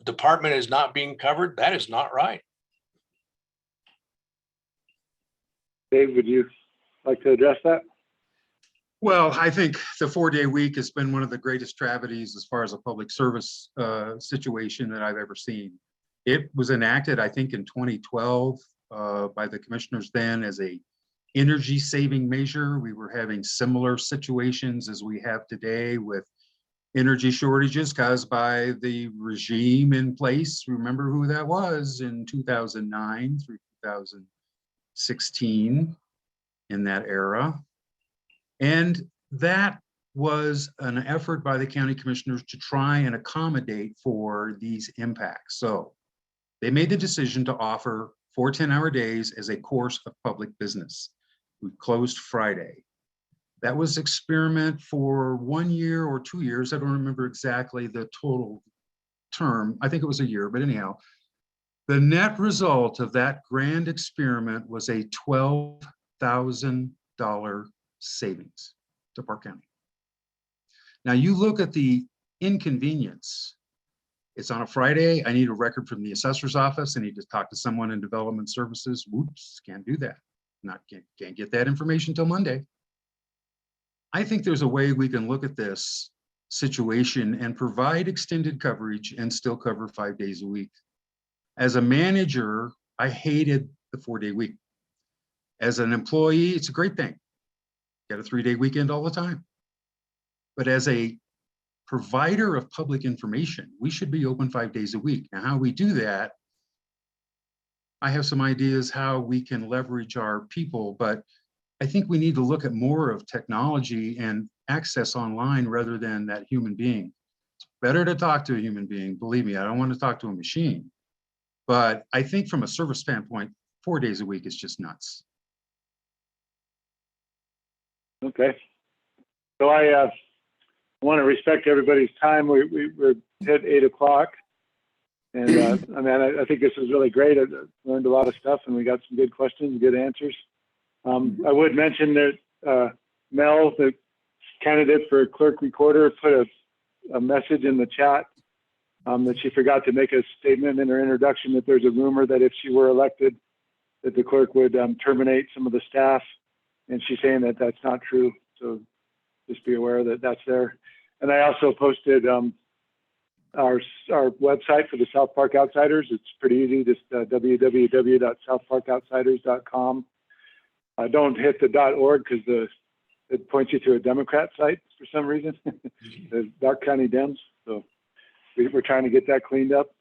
department is not being covered, that is not right. Dave, would you like to address that? Well, I think the 4-day week has been one of the greatest travesties as far as a public service situation that I've ever seen. It was enacted, I think, in 2012 by the commissioners then as a energy saving measure. We were having similar situations as we have today with energy shortages caused by the regime in place. Remember who that was in 2009 through 2016 in that era. And that was an effort by the county commissioners to try and accommodate for these impacts. So they made the decision to offer 4 10-hour days as a course of public business. We closed Friday. That was experiment for 1 year or 2 years. I don't remember exactly the total term. I think it was a year, but anyhow, the net result of that grand experiment was a $12,000 savings to Park County. Now you look at the inconvenience. It's on a Friday. I need a record from the assessor's office. I need to talk to someone in development services. Whoops, can't do that. Can't get that information till Monday. I think there's a way we can look at this situation and provide extended coverage and still cover 5 days a week. As a manager, I hated the 4-day week. As an employee, it's a great thing. Get a 3-day weekend all the time. But as a provider of public information, we should be open 5 days a week. Now, how we do that, I have some ideas how we can leverage our people, but I think we need to look at more of technology and access online rather than that human being. It's better to talk to a human being. Believe me, I don't want to talk to a machine. But I think from a service standpoint, 4 days a week is just nuts. Okay. So I want to respect everybody's time. We're hit 8 o'clock. And I mean, I think this was really great. I learned a lot of stuff and we got some good questions, good answers. I would mention that Mel, the candidate for clerk recorder, put a message in the chat that she forgot to make a statement in her introduction that there's a rumor that if she were elected, that the clerk would terminate some of the staff. And she's saying that that's not true. So just be aware that that's there. And I also posted our website for the South Park Outsiders. It's pretty easy, just www.southparkoutsiders.com. Don't hit the .org because it points you to a Democrat site for some reason, the Dark County Dems. So we're trying to get that cleaned up.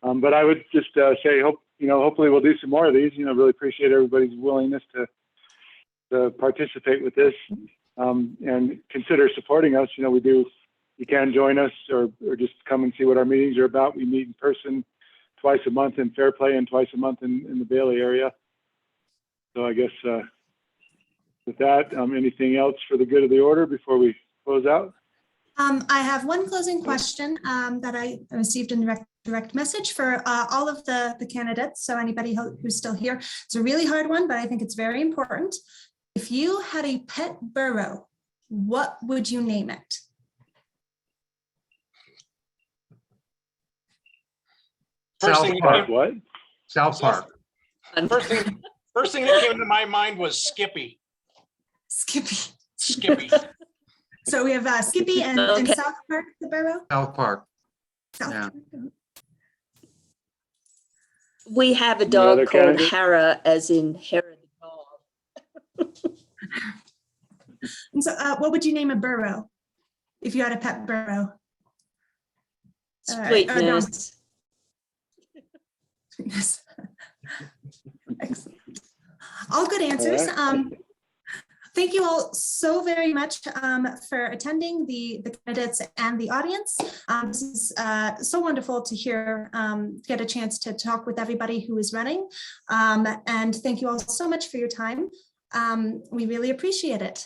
But I would just say, hopefully we'll do some more of these. Really appreciate everybody's willingness to participate with this and consider supporting us. You can join us or just come and see what our meetings are about. We meet in person twice a month in Fairplay and twice a month in the Bailey area. So I guess with that, anything else for the good of the order before we close out? I have one closing question that I received in direct message for all of the candidates. So anybody who's still here, it's a really hard one, but I think it's very important. If you had a pet borough, what would you name it? South Park. What? South Park. First thing that came to my mind was Skippy. Skippy. Skippy. So we have Skippy and Okay. South Park, the borough. South Park. South Yeah. Park. We have a Any other dog called candidates? Hara, as in Hera the dog. And so what would you name a borough if you had a pet borough? Sweetness. Excellent. All good answers. Thank you all so very much for attending, the candidates and the audience. This is so wonderful to hear, get a chance to talk with everybody who is running. And thank you all so much for your time. We really appreciate it.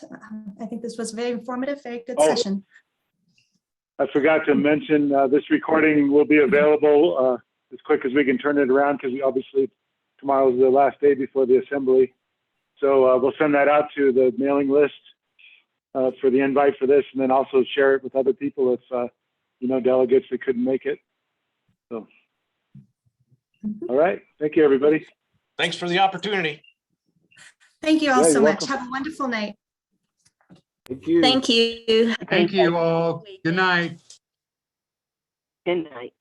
I think this was very informative, very good session. I forgot to mention, this recording will be available as quick as we can turn it around, because obviously tomorrow is the last day before the assembly. So we'll send that out to the mailing list for the invite for this, and then also share it with other people if, delegates that couldn't make it. So, all right. Thank you, everybody. Thanks for the opportunity. Thank you all Yeah, so you're much. welcome. Have a wonderful night. Thank you. Thank you. Thank you all. Good night. Good night.